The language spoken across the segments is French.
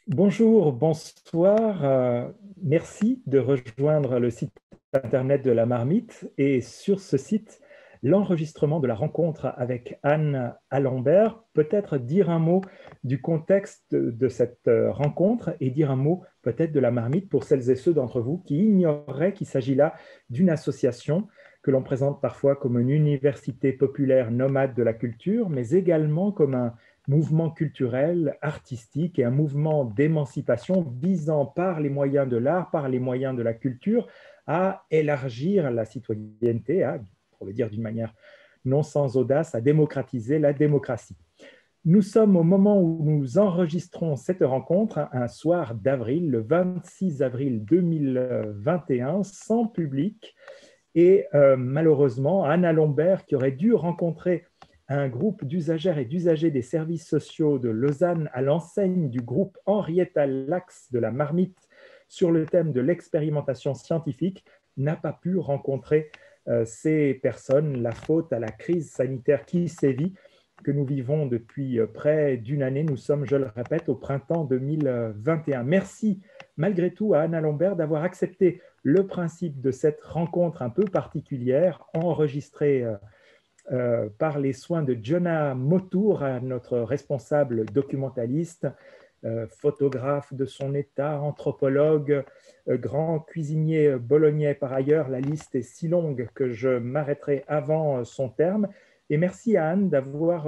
Bonjour, bonsoir. Merci de rejoindre le site internet de la Marmite. Et sur ce site, l'enregistrement de la rencontre avec Anne Alembert. Peut-être dire un mot du contexte de cette rencontre et dire un mot peut-être de la Marmite pour celles et ceux d'entre vous qui ignoreraient qu'il s'agit là d'une association que l'on présente parfois comme une université populaire nomade de la culture, mais également comme un mouvement culturel, artistique et un mouvement d'émancipation visant par les moyens de l'art, par les moyens de la culture, à élargir la citoyenneté, pour le dire d'une manière non sans audace, à démocratiser la démocratie. Nous sommes au moment où nous enregistrons cette rencontre, un soir d'avril, le 26 avril 2021, sans public. Et malheureusement, Anne Alembert, qui aurait dû rencontrer un groupe d'usagères et d'usagers des services sociaux de Lausanne à l'enseigne du groupe Henrietta Lacks de la Marmite sur le thème de l'expérimentation scientifique, n'a pas pu rencontrer ces personnes, la faute à la crise sanitaire qui sévit, que nous vivons depuis près d'une année. Nous sommes, je le répète, au printemps 2021. Merci malgré tout à Anne Alembert d'avoir accepté le principe de cette rencontre un peu particulière, enregistrée par les soins de Jonah Motour, notre responsable documentaliste, photographe de son état, anthropologue, grand cuisinier bolognais par ailleurs. La liste est si longue que je m'arrêterai avant son terme. Et merci à Anne d'avoir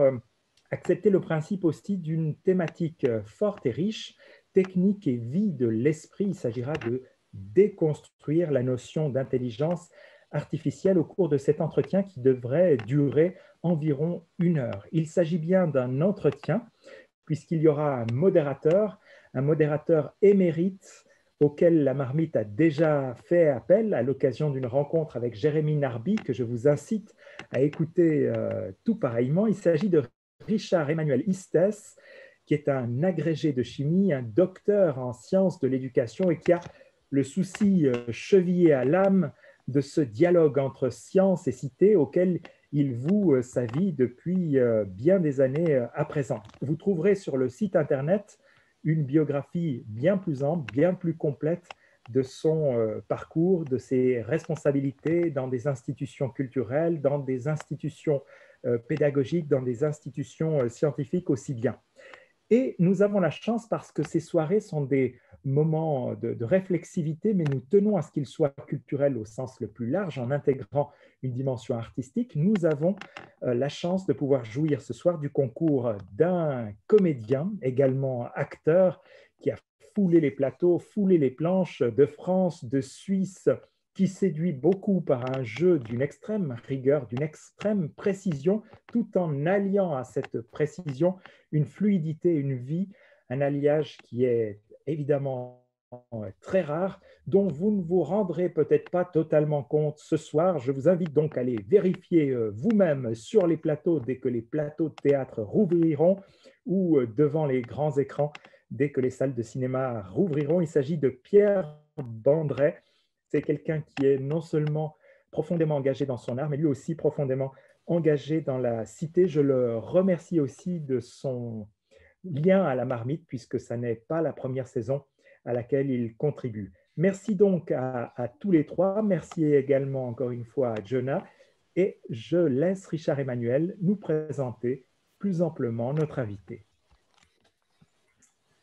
accepté le principe aussi d'une thématique forte et riche, technique et vie de l'esprit. Il s'agira de déconstruire la notion d'intelligence artificielle au cours de cet entretien qui devrait durer environ 1 heure. Il s'agit bien d'un entretien puisqu'il y aura un modérateur émérite auquel la Marmite a déjà fait appel à l'occasion d'une rencontre avec Jérémy Narby, que je vous incite à écouter tout pareillement. Il s'agit de Richard Emmanuel Istès, qui est un agrégé de chimie, un docteur en sciences de l'éducation et qui a le souci chevillé à l'âme de ce dialogue entre science et cité auquel il voue sa vie depuis bien des années à présent. Vous trouverez sur le site internet une biographie bien plus ample, bien plus complète de son parcours, de ses responsabilités dans des institutions culturelles, dans des institutions pédagogiques, dans des institutions scientifiques aussi bien. Et nous avons la chance, parce que ces soirées sont des moments de réflexivité, mais nous tenons à ce qu'ils soient culturels au sens le plus large, en intégrant une dimension artistique. Nous avons la chance de pouvoir jouir ce soir du concours d'un comédien, également acteur, qui a foulé les plateaux, foulé les planches de France, de Suisse, qui séduit beaucoup par un jeu d'une extrême rigueur, d'une extrême précision, tout en alliant à cette précision une fluidité, une vie, un alliage qui est évidemment très rare, dont vous ne vous rendrez peut-être pas totalement compte ce soir. Je vous invite donc à aller vérifier vous-même sur les plateaux dès que les plateaux de théâtre rouvriront ou devant les grands écrans dès que les salles de cinéma rouvriront. Il s'agit de Pierre Bandret. C'est quelqu'un qui est non seulement profondément engagé dans son art, mais lui aussi profondément engagé dans la cité. Je le remercie aussi de son lien à la Marmite, puisque ça n'est pas la première saison à laquelle il contribue. Merci donc à tous les trois. Merci également encore une fois à Jonah. Et je laisse Richard Emmanuel nous présenter plus amplement notre invité.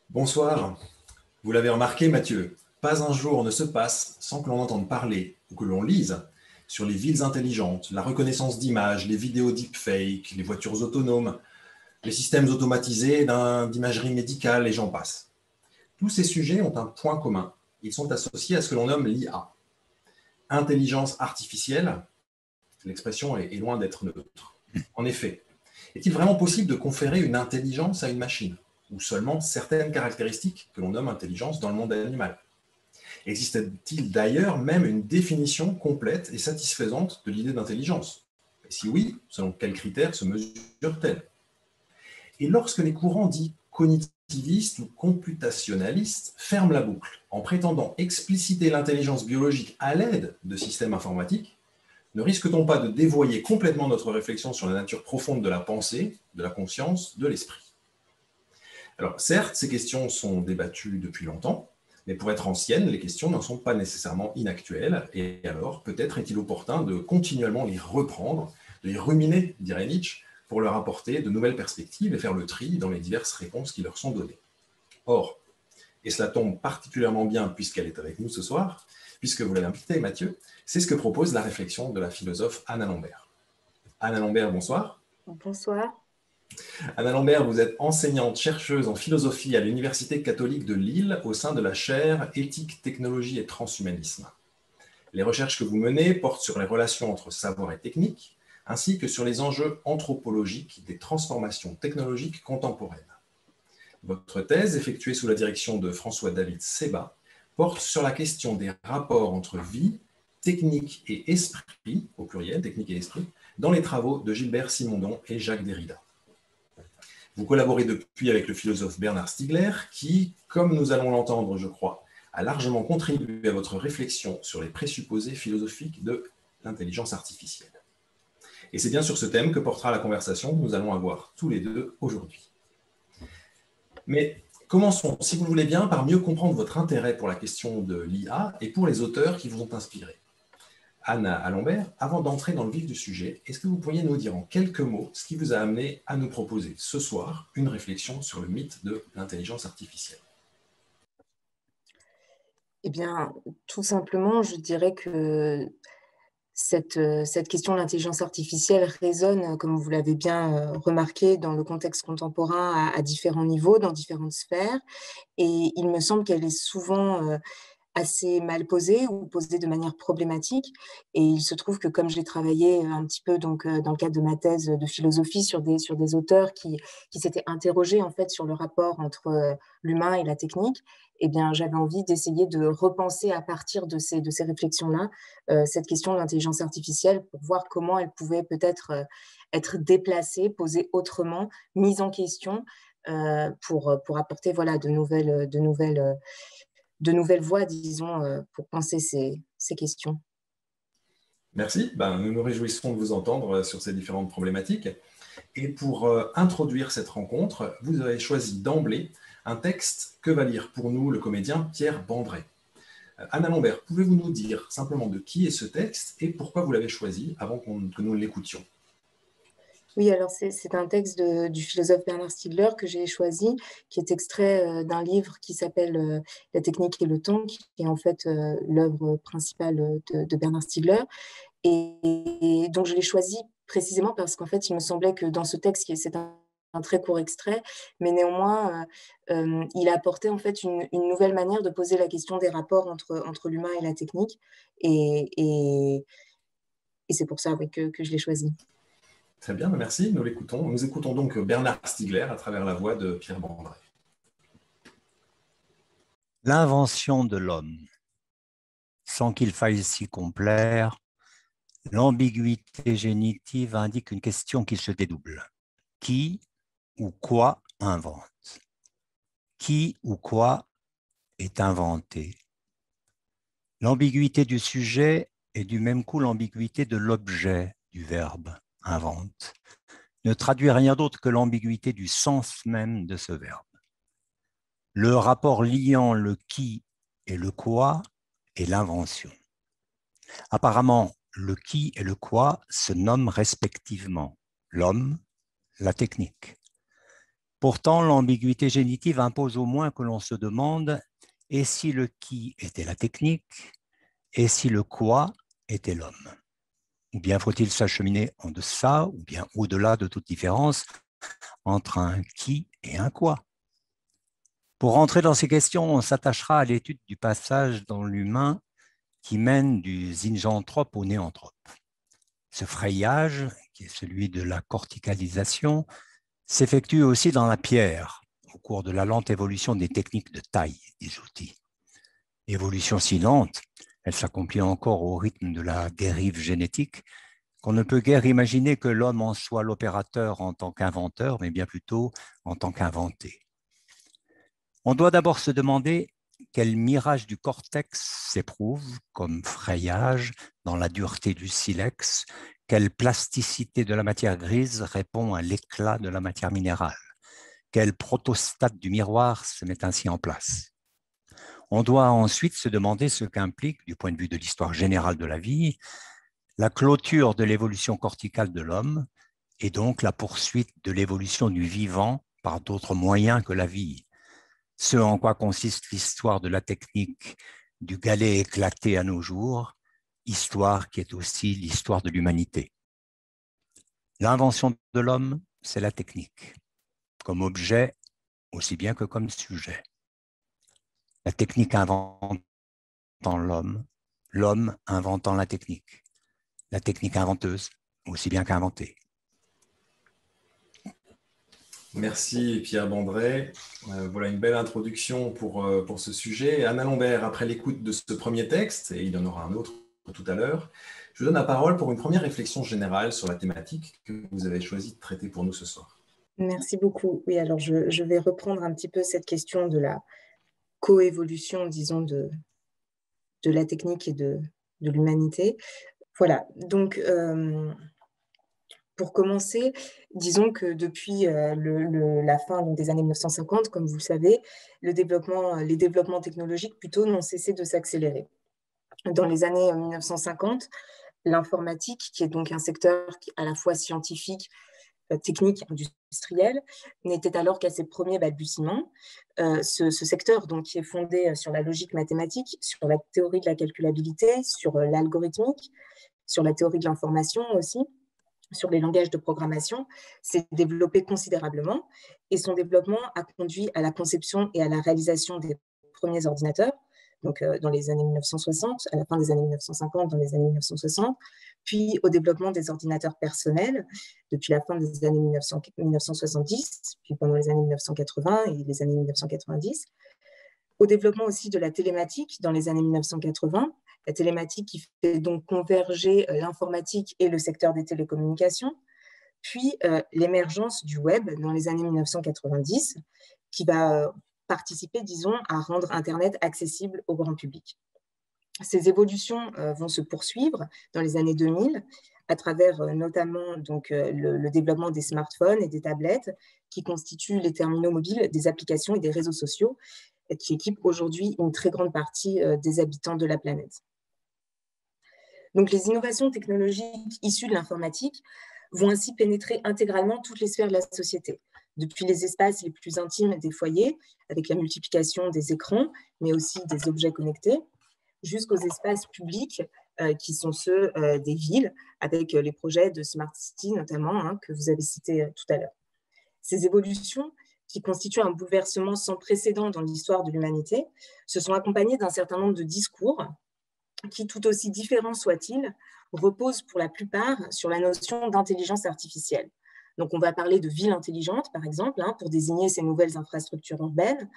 Bonsoir. Vous l'avez remarqué, Mathieu, pas un jour ne se passe sans que l'on entende parler ou que l'on lise sur les villes intelligentes, la reconnaissance d'images, les vidéos deepfake, les voitures autonomes, les systèmes automatisés d'imagerie médicale et j'en passe. Tous ces sujets ont un point commun. Ils sont associés à ce que l'on nomme l'IA. Intelligence artificielle, l'expression est loin d'être neutre. En effet, est-il vraiment possible de conférer une intelligence à une machine, ou seulement certaines caractéristiques que l'on nomme intelligence dans le monde animal? Existe-t-il d'ailleurs même une définition complète et satisfaisante de l'idée d'intelligence? Et si oui, selon quels critères se mesure-t-elle? Et lorsque les courants dits cognitivistes ou computationnalistes ferment la boucle en prétendant expliciter l'intelligence biologique à l'aide de systèmes informatiques, ne risque-t-on pas de dévoyer complètement notre réflexion sur la nature profonde de la pensée, de la conscience, de l'esprit? Alors, certes, ces questions sont débattues depuis longtemps, mais pour être anciennes, les questions n'en sont pas nécessairement inactuelles, et alors peut-être est-il opportun de continuellement les reprendre, les ruminer, dirait Nietzsche, pour leur apporter de nouvelles perspectives et faire le tri dans les diverses réponses qui leur sont données. Or, et cela tombe particulièrement bien puisqu'elle est avec nous ce soir, puisque vous l'avez invitée, Mathieu, c'est ce que propose la réflexion de la philosophe Anna Lambert. Anna Lambert, bonsoir. Bonsoir. Anna Lambert, vous êtes enseignante chercheuse en philosophie à l'Université catholique de Lille au sein de la chaire Éthique, technologie et transhumanisme. Les recherches que vous menez portent sur les relations entre savoir et technique, ainsi que sur les enjeux anthropologiques des transformations technologiques contemporaines. Votre thèse, effectuée sous la direction de François-David Sebat, porte sur la question des rapports entre vie, technique et esprit, au pluriel, technique et esprit, dans les travaux de Gilbert Simondon et Jacques Derrida. Vous collaborez depuis avec le philosophe Bernard Stiegler, qui, comme nous allons l'entendre, je crois, a largement contribué à votre réflexion sur les présupposés philosophiques de l'intelligence artificielle. Et c'est bien sur ce thème que portera la conversation que nous allons avoir tous les deux aujourd'hui. Mais commençons, si vous le voulez bien, par mieux comprendre votre intérêt pour la question de l'IA et pour les auteurs qui vous ont inspiré. Anna Lambert, avant d'entrer dans le vif du sujet, est-ce que vous pourriez nous dire en quelques mots ce qui vous a amené à nous proposer ce soir une réflexion sur le mythe de l'intelligence artificielle? Eh bien, tout simplement, je dirais que cette question de l'intelligence artificielle résonne, comme vous l'avez bien remarqué, dans le contexte contemporain à différents niveaux, dans différentes sphères. Et il me semble qu'elle est souvent assez mal posée ou posée de manière problématique. Et il se trouve que comme j'ai travaillé un petit peu donc, dans le cadre de ma thèse de philosophie sur des auteurs qui s'étaient interrogés en fait sur le rapport entre l'humain et la technique, eh bien, j'avais envie d'essayer de repenser à partir de ces réflexions-là cette question de l'intelligence artificielle pour voir comment elle pouvait peut-être être déplacée, posée autrement, mise en question pour apporter voilà, de nouvelles voies, disons, pour penser ces questions. Merci, nous nous réjouissons de vous entendre sur ces différentes problématiques. Et pour introduire cette rencontre, vous avez choisi d'emblée un texte que va lire pour nous le comédien Pierre Bandré. Anna Lambert, pouvez-vous nous dire simplement de qui est ce texte et pourquoi vous l'avez choisi avant que nous l'écoutions? Oui, alors c'est un texte du philosophe Bernard Stiegler que j'ai choisi, qui est extrait d'un livre qui s'appelle La technique et le temps, qui est en fait l'œuvre principale de Bernard Stiegler. Et donc, je l'ai choisi précisément parce qu'en fait, il me semblait que dans ce texte, c'est un très court extrait, mais néanmoins, il apportait en fait une nouvelle manière de poser la question des rapports entre l'humain et la technique. Et c'est pour ça oui, que je l'ai choisi. Très bien, merci, nous l'écoutons. Nous écoutons donc Bernard Stiegler à travers la voix de Pierre Bandré. L'invention de l'homme. Sans qu'il faille s'y complaire, l'ambiguïté génitive indique une question qui se dédouble. Qui ou quoi invente? Qui ou quoi est inventé? L'ambiguïté du sujet est du même coup l'ambiguïté de l'objet du verbe invente. Ne traduit rien d'autre que l'ambiguïté du sens même de ce verbe. Le rapport liant le qui et le quoi est l'invention. Apparemment, le qui et le quoi se nomment respectivement l'homme, la technique. Pourtant, l'ambiguïté génitive impose au moins que l'on se demande « et si le qui était la technique et si le quoi était l'homme ?» Ou bien faut-il s'acheminer en deçà ou bien au-delà de toute différence entre un qui et un quoi? Pour rentrer dans ces questions, on s'attachera à l'étude du passage dans l'humain qui mène du zinjanthrope au néanthrope. Ce frayage, qui est celui de la corticalisation, s'effectue aussi dans la pierre, au cours de la lente évolution des techniques de taille des outils. Évolution si lente, elle s'accomplit encore au rythme de la dérive génétique, qu'on ne peut guère imaginer que l'homme en soit l'opérateur en tant qu'inventeur, mais bien plutôt en tant qu'inventé. On doit d'abord se demander quel mirage du cortex s'éprouve comme frayage dans la dureté du silex, quelle plasticité de la matière grise répond à l'éclat de la matière minérale, Quel protostate du miroir se met ainsi en place? On doit ensuite se demander ce qu'implique, du point de vue de l'histoire générale de la vie, la clôture de l'évolution corticale de l'homme et donc la poursuite de l'évolution du vivant par d'autres moyens que la vie. Ce en quoi consiste l'histoire de la technique du galet éclaté à nos jours, histoire qui est aussi l'histoire de l'humanité. L'invention de l'homme, c'est la technique, comme objet aussi bien que comme sujet. La technique inventant l'homme, l'homme inventant la technique inventeuse aussi bien qu'inventée. Merci Pierre Bandré. Voilà une belle introduction pour ce sujet. Anna Lambert, après l'écoute de ce premier texte, et il y en aura un autre tout à l'heure, je vous donne la parole pour une première réflexion générale sur la thématique que vous avez choisi de traiter pour nous ce soir. Merci beaucoup. Oui, alors je vais reprendre un petit peu cette question de la coévolution, disons, de la technique et de l'humanité. Voilà, donc pour commencer, disons que depuis la fin des années 1950, comme vous le savez, les développements technologiques plutôt n'ont cessé de s'accélérer. Dans les années 1950, l'informatique, qui est donc un secteur à la fois scientifique, technique, industriel, n'était alors qu'à ses premiers balbutiements. Ce secteur, donc, qui est fondé sur la logique mathématique, sur la théorie de la calculabilité, sur l'algorithmique, sur la théorie de l'information aussi, sur les langages de programmation, s'est développé considérablement et son développement a conduit à la conception et à la réalisation des premiers ordinateurs, donc dans les années 1960, à la fin des années 1950, dans les années 1960, puis au développement des ordinateurs personnels depuis la fin des années 1970, puis pendant les années 1980 et les années 1990, au développement aussi de la télématique dans les années 1980, la télématique qui fait donc converger l'informatique et le secteur des télécommunications, puis l'émergence du web dans les années 1990, qui va participer, disons, à rendre Internet accessible au grand public. Ces évolutions vont se poursuivre dans les années 2000 à travers notamment donc, le développement des smartphones et des tablettes qui constituent les terminaux mobiles des applications et des réseaux sociaux qui équipent aujourd'hui une très grande partie des habitants de la planète. Donc, les innovations technologiques issues de l'informatique vont ainsi pénétrer intégralement toutes les sphères de la société, depuis les espaces les plus intimes des foyers, avec la multiplication des écrans, mais aussi des objets connectés, jusqu'aux espaces publics qui sont ceux des villes, avec les projets de Smart City notamment, que vous avez cités tout à l'heure. Ces évolutions, qui constituent un bouleversement sans précédent dans l'histoire de l'humanité, se sont accompagnées d'un certain nombre de discours qui, tout aussi différents soient-ils, reposent pour la plupart sur la notion d'intelligence artificielle. Donc, on va parler de ville intelligente, par exemple, pour désigner ces nouvelles infrastructures urbaines.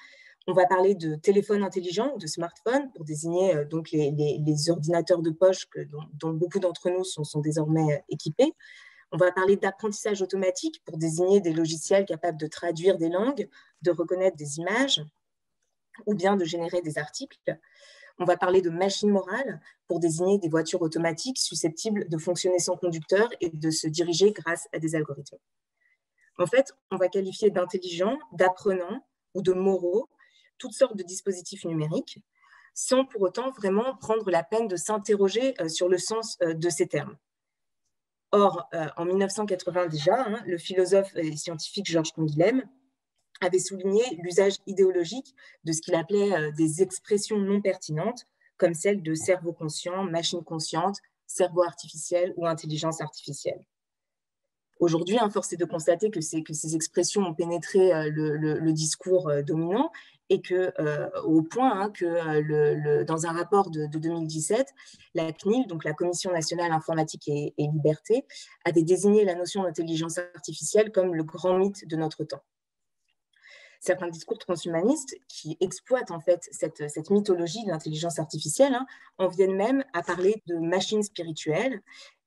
On va parler de téléphone intelligent, de smartphone, pour désigner donc les ordinateurs de poche dont beaucoup d'entre nous sont désormais équipés. On va parler d'apprentissage automatique pour désigner des logiciels capables de traduire des langues, de reconnaître des images ou bien de générer des articles. On va parler de machine morale pour désigner des voitures automatiques susceptibles de fonctionner sans conducteur et de se diriger grâce à des algorithmes. En fait, on va qualifier d'intelligents, d'apprenants ou de moraux toutes sortes de dispositifs numériques sans pour autant vraiment prendre la peine de s'interroger sur le sens de ces termes. Or, en 1980 déjà, le philosophe et scientifique Georges Canguilhem avait souligné l'usage idéologique de ce qu'il appelait des expressions non pertinentes, comme celles de cerveau conscient, machine consciente, cerveau artificiel ou intelligence artificielle. Aujourd'hui, force est de constater que ces expressions ont pénétré le discours dominant et au point que dans un rapport de 2017, la CNIL, donc la Commission nationale informatique et liberté, avait désigné la notion d'intelligence artificielle comme le grand mythe de notre temps. Certains discours transhumanistes qui exploitent en fait cette mythologie de l'intelligence artificielle en viennent même à parler de machines spirituelles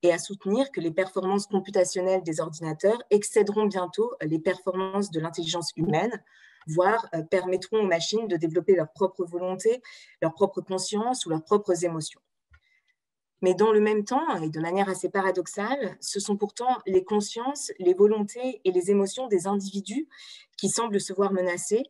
et à soutenir que les performances computationnelles des ordinateurs excéderont bientôt les performances de l'intelligence humaine, voire permettront aux machines de développer leur propre volonté, leur propre conscience ou leurs propres émotions. Mais dans le même temps, et de manière assez paradoxale, ce sont pourtant les consciences, les volontés et les émotions des individus qui semblent se voir menacés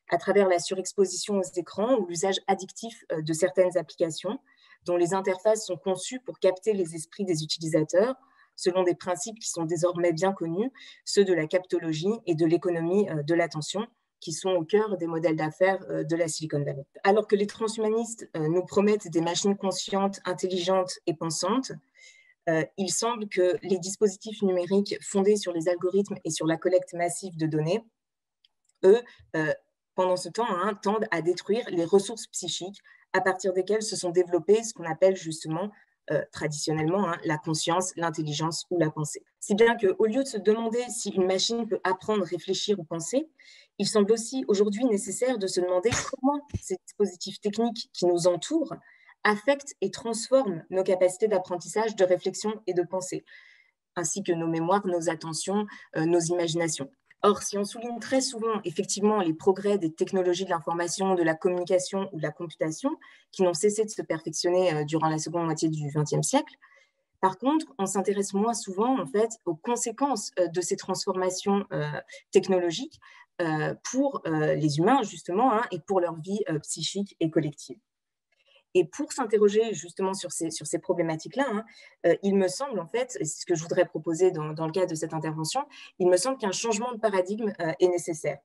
à travers la surexposition aux écrans ou l'usage addictif de certaines applications, dont les interfaces sont conçues pour capter les esprits des utilisateurs, selon des principes qui sont désormais bien connus, ceux de la captologie et de l'économie de l'attention, qui sont au cœur des modèles d'affaires de la Silicon Valley. Alors que les transhumanistes nous promettent des machines conscientes, intelligentes et pensantes, il semble que les dispositifs numériques fondés sur les algorithmes et sur la collecte massive de données, eux, pendant ce temps, tendent à détruire les ressources psychiques à partir desquelles se sont développées ce qu'on appelle justement traditionnellement la conscience, l'intelligence ou la pensée. Si bien qu'au lieu de se demander si une machine peut apprendre, réfléchir ou penser, il semble aussi aujourd'hui nécessaire de se demander comment ces dispositifs techniques qui nous entourent affectent et transforment nos capacités d'apprentissage, de réflexion et de pensée, ainsi que nos mémoires, nos attentions, nos imaginations. Or, si on souligne très souvent effectivement les progrès des technologies de l'information, de la communication ou de la computation, qui n'ont cessé de se perfectionner durant la seconde moitié du XXe siècle, par contre, on s'intéresse moins souvent en fait aux conséquences de ces transformations technologiques pour les humains justement et pour leur vie psychique et collective. Et pour s'interroger justement sur ces problématiques-là, il me semble en fait, et c'est ce que je voudrais proposer dans le cadre de cette intervention, il me semble qu'un changement de paradigme est nécessaire.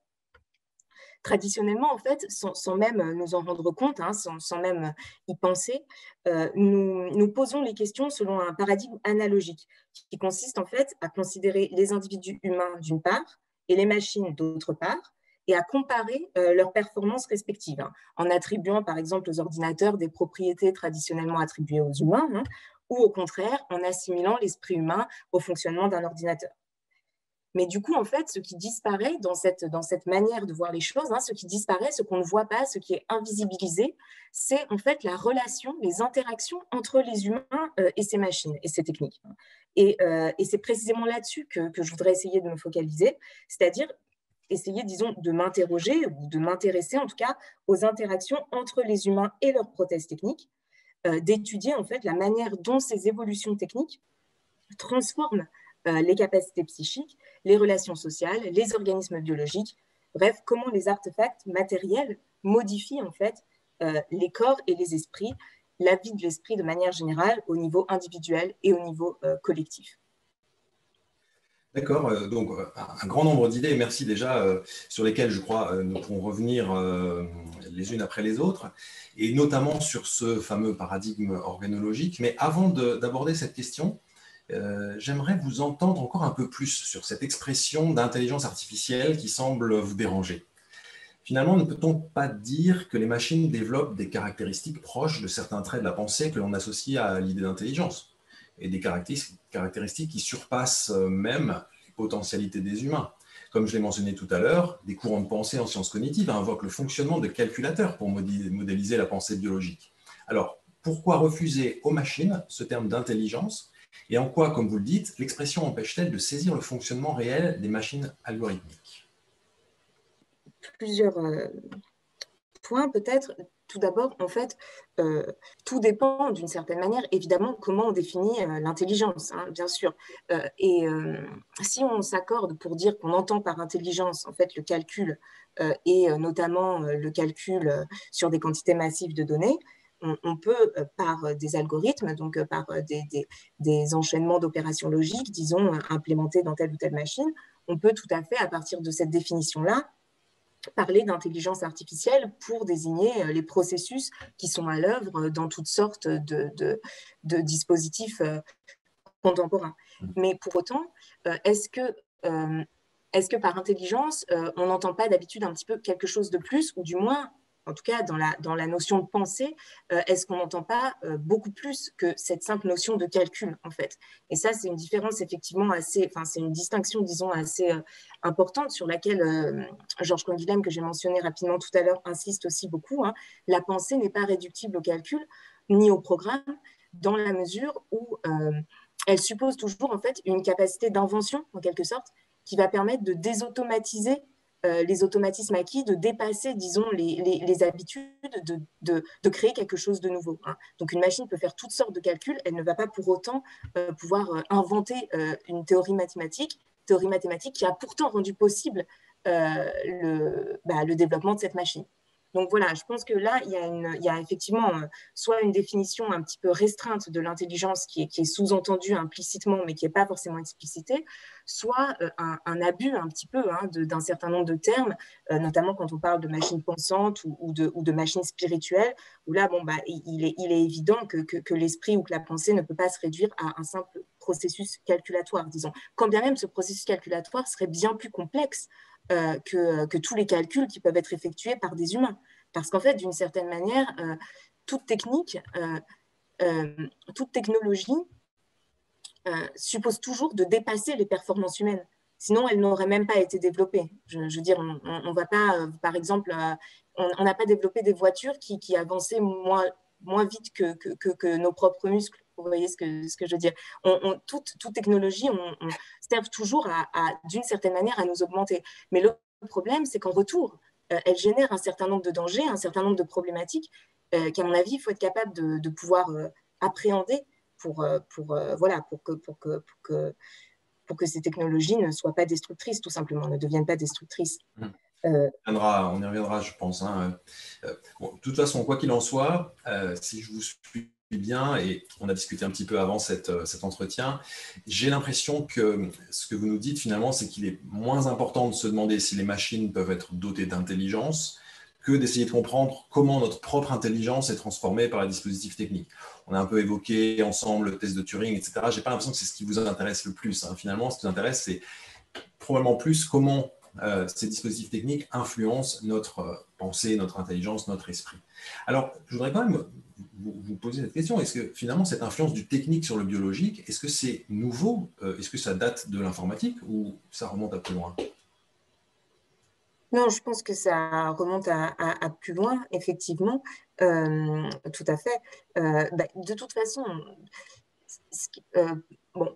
Traditionnellement, en fait, sans même nous en rendre compte, sans même y penser, nous posons les questions selon un paradigme analogique qui consiste en fait à considérer les individus humains d'une part et les machines d'autre part, et à comparer leurs performances respectives, en attribuant par exemple aux ordinateurs des propriétés traditionnellement attribuées aux humains, ou au contraire en assimilant l'esprit humain au fonctionnement d'un ordinateur. Mais du coup, en fait, ce qui disparaît dans cette manière de voir les choses, ce qui disparaît, ce qu'on ne voit pas, ce qui est invisibilisé, c'est en fait la relation, les interactions entre les humains et ces machines et ces techniques. Et c'est précisément là-dessus que je voudrais essayer de me focaliser, c'est-à-dire essayer, disons, de m'interroger ou de m'intéresser en tout cas aux interactions entre les humains et leurs prothèses techniques, d'étudier en fait la manière dont ces évolutions techniques transforment les capacités psychiques, les relations sociales, les organismes biologiques, bref, comment les artefacts matériels modifient en fait les corps et les esprits, la vie de l'esprit de manière générale au niveau individuel et au niveau collectif. D'accord, donc un grand nombre d'idées, merci déjà, sur lesquelles je crois nous pourrons revenir les unes après les autres, et notamment sur ce fameux paradigme organologique. Mais avant d'aborder cette question, j'aimerais vous entendre encore un peu plus sur cette expression d'intelligence artificielle qui semble vous déranger. Finalement, ne peut-on pas dire que les machines développent des caractéristiques proches de certains traits de la pensée que l'on associe à l'idée d'intelligence, et des caractéristiques qui surpassent même les potentialités des humains? Comme je l'ai mentionné tout à l'heure, des courants de pensée en sciences cognitives invoquent le fonctionnement de calculateurs pour modéliser la pensée biologique. Alors, pourquoi refuser aux machines ce terme d'intelligence? Et en quoi, comme vous le dites, l'expression empêche-t-elle de saisir le fonctionnement réel des machines algorithmiques? Plusieurs points peut-être. Tout d'abord, en fait, tout dépend d'une certaine manière, évidemment, comment on définit l'intelligence, bien sûr. Et si on s'accorde pour dire qu'on entend par intelligence, en fait, le calcul et notamment le calcul sur des quantités massives de données, on peut, par des algorithmes, donc par des enchaînements d'opérations logiques, disons, implémentés dans telle ou telle machine, on peut tout à fait, à partir de cette définition-là, parler d'intelligence artificielle pour désigner les processus qui sont à l'œuvre dans toutes sortes de dispositifs contemporains. Mais pour autant, est-ce que par intelligence, on n'entend pas d'habitude un petit peu quelque chose de plus, ou du moins, en tout cas dans la notion de pensée, est-ce qu'on n'entend pas beaucoup plus que cette simple notion de calcul, en fait? Et ça, c'est une différence effectivement c'est une distinction, disons, assez importante sur laquelle Georges Canguilhem, que j'ai mentionné rapidement tout à l'heure, insiste aussi beaucoup. La pensée n'est pas réductible au calcul ni au programme, dans la mesure où elle suppose toujours en fait une capacité d'invention, en quelque sorte, qui va permettre de désautomatiser les automatismes acquis, de dépasser, disons, les habitudes, de créer quelque chose de nouveau. Hein. Donc, une machine peut faire toutes sortes de calculs, elle ne va pas pour autant pouvoir inventer une théorie mathématique qui a pourtant rendu possible le développement de cette machine. Donc voilà, je pense que là, il y a effectivement soit une définition un petit peu restreinte de l'intelligence qui est sous-entendue implicitement, mais qui n'est pas forcément explicitée, soit un abus un petit peu d'un certain nombre de termes, notamment quand on parle de machines pensantes ou de machines spirituelles, où là, il est évident que l'esprit ou que la pensée ne peut pas se réduire à un simple processus calculatoire, disons. Quand bien même ce processus calculatoire serait bien plus complexe que tous les calculs qui peuvent être effectués par des humains. Parce qu'en fait, d'une certaine manière, toute technique, toute technologie suppose toujours de dépasser les performances humaines. Sinon, elle n'aurait même pas été développée. Je veux dire, on va pas, par exemple, on n'a pas développé des voitures qui avançaient moins vite que nos propres muscles. Vous voyez ce que je veux dire. Toute technologie sert toujours d'une certaine manière à nous augmenter. Mais le problème, c'est qu'en retour, elle génère un certain nombre de dangers, un certain nombre de problématiques qu'à mon avis, il faut être capable de pouvoir appréhender pour que ces technologies ne soient pas destructrices, tout simplement, ne deviennent pas destructrices. On y reviendra, je pense. Bon, de toute façon, quoi qu'il en soit, si je vous suis bien, et on a discuté un petit peu avant cet entretien, j'ai l'impression que ce que vous nous dites finalement, c'est qu'il est moins important de se demander si les machines peuvent être dotées d'intelligence que d'essayer de comprendre comment notre propre intelligence est transformée par les dispositifs techniques. On a un peu évoqué ensemble le test de Turing, etc. Je n'ai pas l'impression que c'est ce qui vous intéresse le plus. Finalement, ce qui vous intéresse, c'est probablement plus comment ces dispositifs techniques influencent notre pensée, notre intelligence, notre esprit. Alors, je voudrais quand même vous poser cette question. Est-ce que finalement, cette influence du technique sur le biologique, est-ce que c'est nouveau? Est-ce que ça date de l'informatique ou ça remonte à plus loin? Non, je pense que ça remonte à plus loin, effectivement, tout à fait. De toute façon,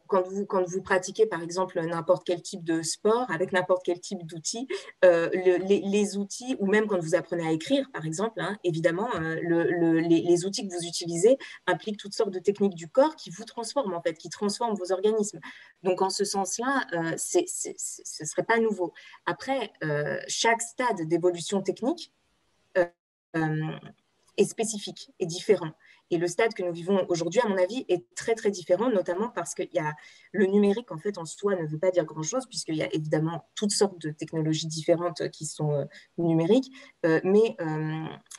quand vous pratiquez, par exemple, n'importe quel type de sport, avec n'importe quel type d'outils, les outils, ou même quand vous apprenez à écrire, par exemple, évidemment, les outils que vous utilisez impliquent toutes sortes de techniques du corps qui vous transforment, en fait, qui transforment vos organismes. Donc, en ce sens-là, ce ne serait pas nouveau. Après, chaque stade d'évolution technique est spécifique, est différent. Et le stade que nous vivons aujourd'hui, à mon avis, est très, très différent, notamment parce qu'il y a le numérique, en fait, en soi, ne veut pas dire grand-chose, puisqu'il y a évidemment toutes sortes de technologies différentes qui sont numériques. Mais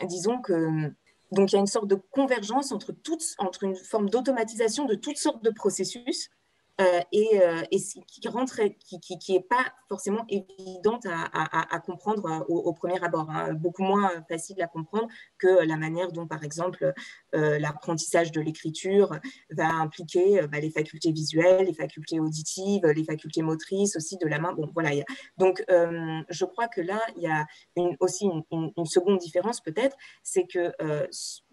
disons que donc, il y a une sorte de convergence entre une forme d'automatisation de toutes sortes de processus et qui n'est pas forcément évidente à comprendre au premier abord, beaucoup moins facile à comprendre que la manière dont, par exemple, l'apprentissage de l'écriture va impliquer les facultés visuelles, les facultés auditives, les facultés motrices aussi de la main. Bon, voilà. Donc, je crois que là, il y a aussi une seconde différence peut-être, c'est que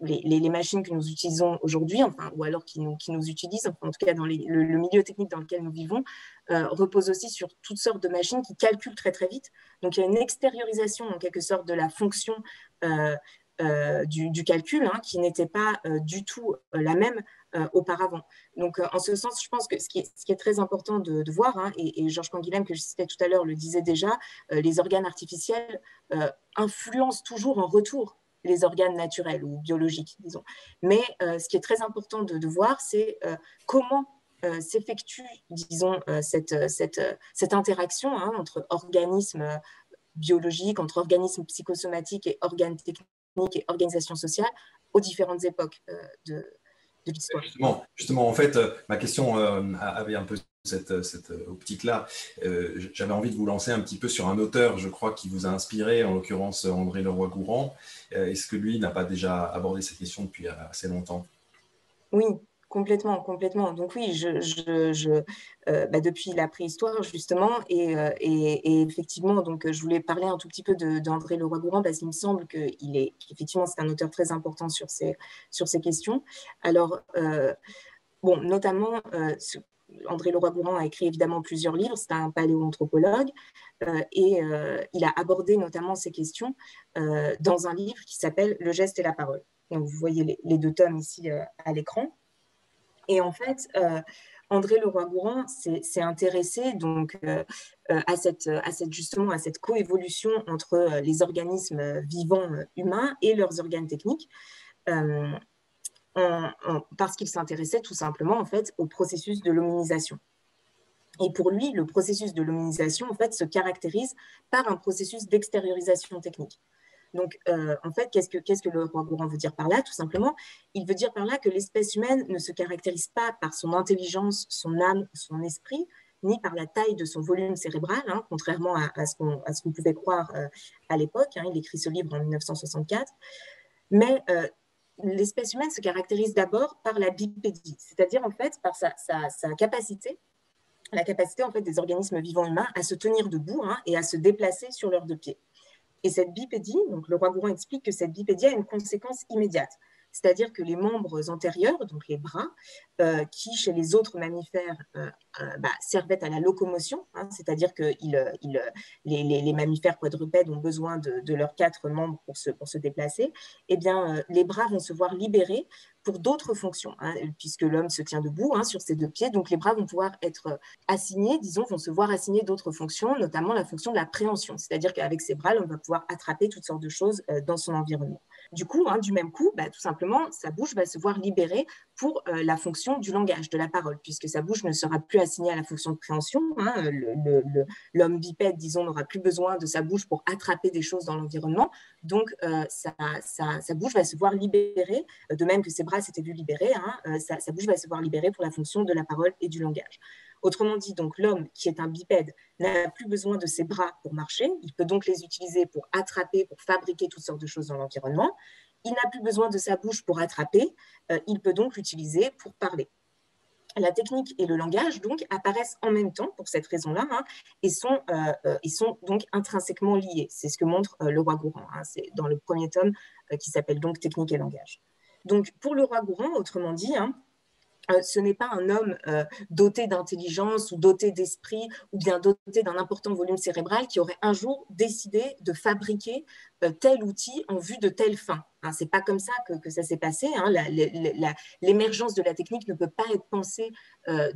les machines que nous utilisons aujourd'hui, enfin, ou alors qui nous utilisent, enfin, en tout cas dans le milieu technique dans lequel nous vivons, repose aussi sur toutes sortes de machines qui calculent très très vite. Donc il y a une extériorisation en quelque sorte de la fonction du calcul qui n'était pas du tout la même auparavant. Donc en ce sens, je pense que ce qui est très important de voir, et Georges Canguilhem, que je citais tout à l'heure, le disait déjà, les organes artificiels influencent toujours en retour les organes naturels ou biologiques, disons. Mais ce qui est très important de voir, c'est comment s'effectue, disons, cette interaction entre organismes biologiques, entre organismes psychosomatiques et organes techniques et organisations sociales aux différentes époques de l'histoire. Justement, en fait, ma question avait un peu cette optique-là. J'avais envie de vous lancer un petit peu sur un auteur, je crois, qui vous a inspiré, en l'occurrence André Leroi-Gourhan. Est-ce que lui n'a pas déjà abordé cette question depuis assez longtemps? Oui, complètement. Donc oui, depuis la préhistoire justement, et effectivement, donc je voulais parler un tout petit peu d'André Leroi-Gourhan parce qu'il me semble qu'effectivement c'est un auteur très important sur ces questions. Alors notamment André Leroi-Gourhan a écrit évidemment plusieurs livres, c'est un paléoanthropologue, et il a abordé notamment ces questions dans un livre qui s'appelle « Le geste et la parole ». Donc, vous voyez les deux tomes ici à l'écran. Et en fait, André Leroi-Gourhan s'est intéressé donc, justement à cette coévolution entre les organismes vivants humains et leurs organes techniques, parce qu'il s'intéressait tout simplement en fait, au processus de l'hominisation. Et pour lui, le processus de l'hominisation en fait, se caractérise par un processus d'extériorisation technique. Donc, en fait, qu'est-ce que Leroi-Gourhan veut dire par là? Tout simplement, il veut dire par là que l'espèce humaine ne se caractérise pas par son intelligence, son âme, son esprit, ni par la taille de son volume cérébral, hein, contrairement à ce qu'on pouvait croire à l'époque. Hein, il écrit ce livre en 1964. Mais l'espèce humaine se caractérise d'abord par la bipédie, c'est-à-dire en fait par sa capacité, la capacité en fait, des organismes vivants humains à se tenir debout, hein, et à se déplacer sur leurs deux pieds. Et cette bipédie, donc Leroi-Gourhan explique que cette bipédie a une conséquence immédiate. C'est-à-dire que les membres antérieurs, donc les bras, qui chez les autres mammifères servaient à la locomotion, hein, c'est-à-dire que les mammifères quadrupèdes ont besoin de leurs 4 membres pour se déplacer, eh bien, les bras vont se voir libérés pour d'autres fonctions, hein, puisque l'homme se tient debout, hein, sur ses 2 pieds, donc les bras vont pouvoir être assignés, disons, vont se voir assigner d'autres fonctions, notamment la fonction de la préhension, c'est-à-dire qu'avec ses bras, l'homme va pouvoir attraper toutes sortes de choses dans son environnement. Du coup, hein, du même coup, tout simplement, sa bouche va se voir libérée pour la fonction du langage, de la parole, puisque sa bouche ne sera plus assignée à la fonction de préhension. Hein, l'homme bipède, disons, n'aura plus besoin de sa bouche pour attraper des choses dans l'environnement. Donc, sa bouche va se voir libérée, de même que ses bras s'étaient vus libérés, hein, sa bouche va se voir libérée pour la fonction de la parole et du langage. Autrement dit, donc l'homme qui est un bipède n'a plus besoin de ses bras pour marcher, il peut donc les utiliser pour attraper, pour fabriquer toutes sortes de choses dans l'environnement. Il n'a plus besoin de sa bouche pour attraper, il peut donc l'utiliser pour parler. La technique et le langage donc apparaissent en même temps pour cette raison-là, hein, et sont donc intrinsèquement liés. C'est ce que montre Leroi-Gourhan. Hein, c'est dans le premier tome qui s'appelle donc Technique et langage. Donc pour Leroi-Gourhan, autrement dit, hein, ce n'est pas un homme doté d'intelligence ou doté d'esprit ou bien doté d'un important volume cérébral qui aurait un jour décidé de fabriquer tel outil en vue de telle fin. Hein, ce n'est pas comme ça que ça s'est passé. Hein. L'émergence de la technique ne peut pas être pensée à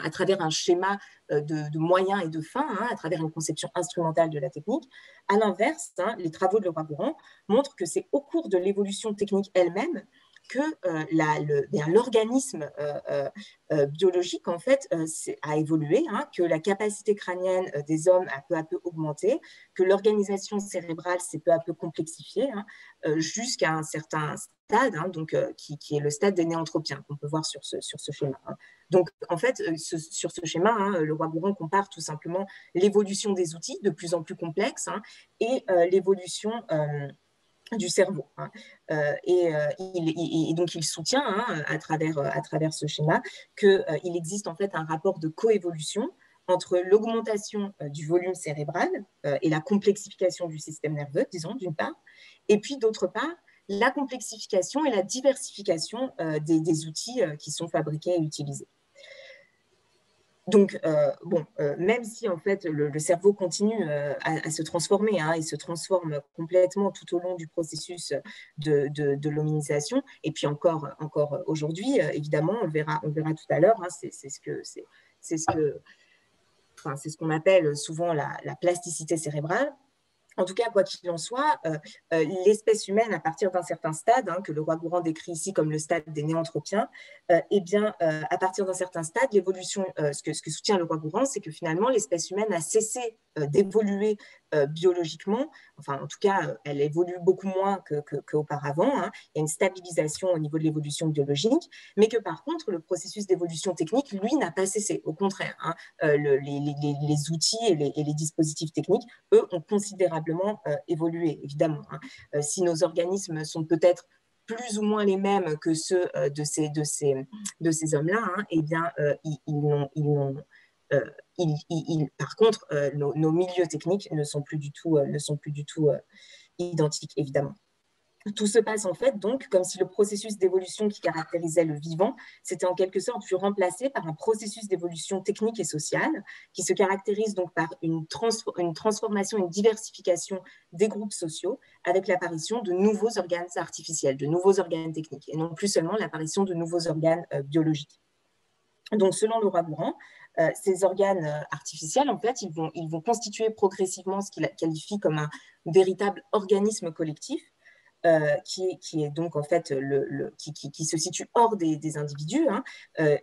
travers un schéma de moyens et de fins, hein, à travers une conception instrumentale de la technique. À l'inverse, hein, les travaux de Leroi-Gourhan montrent que c'est au cours de l'évolution technique elle-même que l'organisme biologique en fait a évolué, hein, que la capacité crânienne des hommes a peu à peu augmenté, que l'organisation cérébrale s'est peu à peu complexifiée, hein, jusqu'à un certain stade, hein, donc, qui est le stade des néanthropiens qu'on peut voir sur ce schéma. Hein. Donc en fait, sur ce schéma, hein, Leroi-Gourhan compare tout simplement l'évolution des outils de plus en plus complexes, hein, et l'évolution du cerveau. Hein. Et donc, il soutient, hein, à travers ce schéma qu'il existe en fait un rapport de coévolution entre l'augmentation du volume cérébral et la complexification du système nerveux, disons, d'une part, et puis d'autre part, la complexification et la diversification des outils qui sont fabriqués et utilisés. Donc, même si en fait le cerveau continue à se transformer, hein, il se transforme complètement tout au long du processus de l'hominisation, et puis encore aujourd'hui, évidemment, on le verra tout à l'heure, hein, c'est ce qu'on appelle souvent la plasticité cérébrale. En tout cas, quoi qu'il en soit, l'espèce humaine, à partir d'un certain stade, hein, que Leroi-Gourhan décrit ici comme le stade des néanthropiens, à partir d'un certain stade, l'évolution, ce que soutient Leroi-Gourhan, c'est que finalement, l'espèce humaine a cessé d'évoluer biologiquement. Enfin, en tout cas, elle évolue beaucoup moins qu'auparavant. Hein. Il y a une stabilisation au niveau de l'évolution biologique, mais que par contre, le processus d'évolution technique, lui, n'a pas cessé. Au contraire, hein, les outils et les dispositifs techniques, eux, ont considérablement évolué, évidemment. Hein. Si nos organismes sont peut-être plus ou moins les mêmes que ceux de ces hommes-là, hein, eh bien, par contre, nos milieux techniques ne sont plus du tout identiques, évidemment. Tout se passe en fait donc comme si le processus d'évolution qui caractérisait le vivant s'était en quelque sorte vu remplacé par un processus d'évolution technique et sociale qui se caractérise donc par une transformation, une diversification des groupes sociaux avec l'apparition de nouveaux organes artificiels, de nouveaux organes techniques et non plus seulement l'apparition de nouveaux organes biologiques. Donc selon Laura-Gourand, ces organes artificiels, en fait, ils vont constituer progressivement ce qu'il qualifie comme un véritable organisme collectif qui est donc en fait qui se situe hors des individus, hein,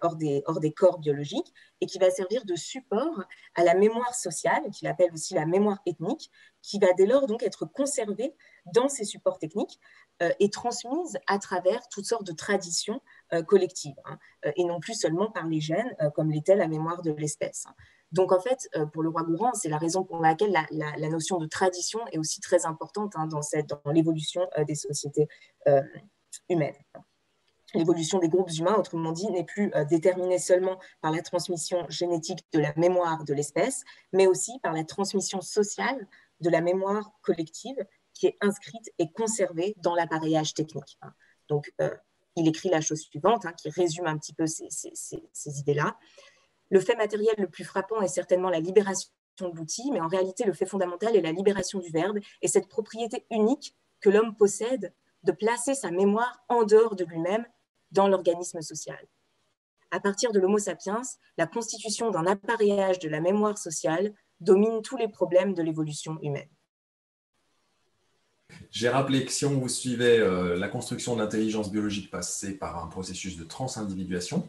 hors des corps biologiques, et qui va servir de support à la mémoire sociale, qu'il appelle aussi la mémoire ethnique, qui va dès lors donc être conservée dans ces supports techniques et transmise à travers toutes sortes de traditions collectives, hein, et non plus seulement par les gènes, comme l'était la mémoire de l'espèce. Donc, en fait, pour Laura-Gourand, c'est la raison pour laquelle la notion de tradition est aussi très importante, hein, dans l'évolution des sociétés humaines. L'évolution des groupes humains, autrement dit, n'est plus déterminée seulement par la transmission génétique de la mémoire de l'espèce, mais aussi par la transmission sociale de la mémoire collective qui est inscrite et conservée dans l'appareillage technique. Donc, il écrit la chose suivante, hein, qui résume un petit peu ces idées-là. Le fait matériel le plus frappant est certainement la libération de l'outil, mais en réalité, le fait fondamental est la libération du verbe et cette propriété unique que l'homme possède de placer sa mémoire en dehors de lui-même dans l'organisme social. À partir de l'Homo sapiens, la constitution d'un appareillage de la mémoire sociale domine tous les problèmes de l'évolution humaine. J'ai rappelé que si on vous suivait, la construction de l'intelligence biologique passait par un processus de transindividuation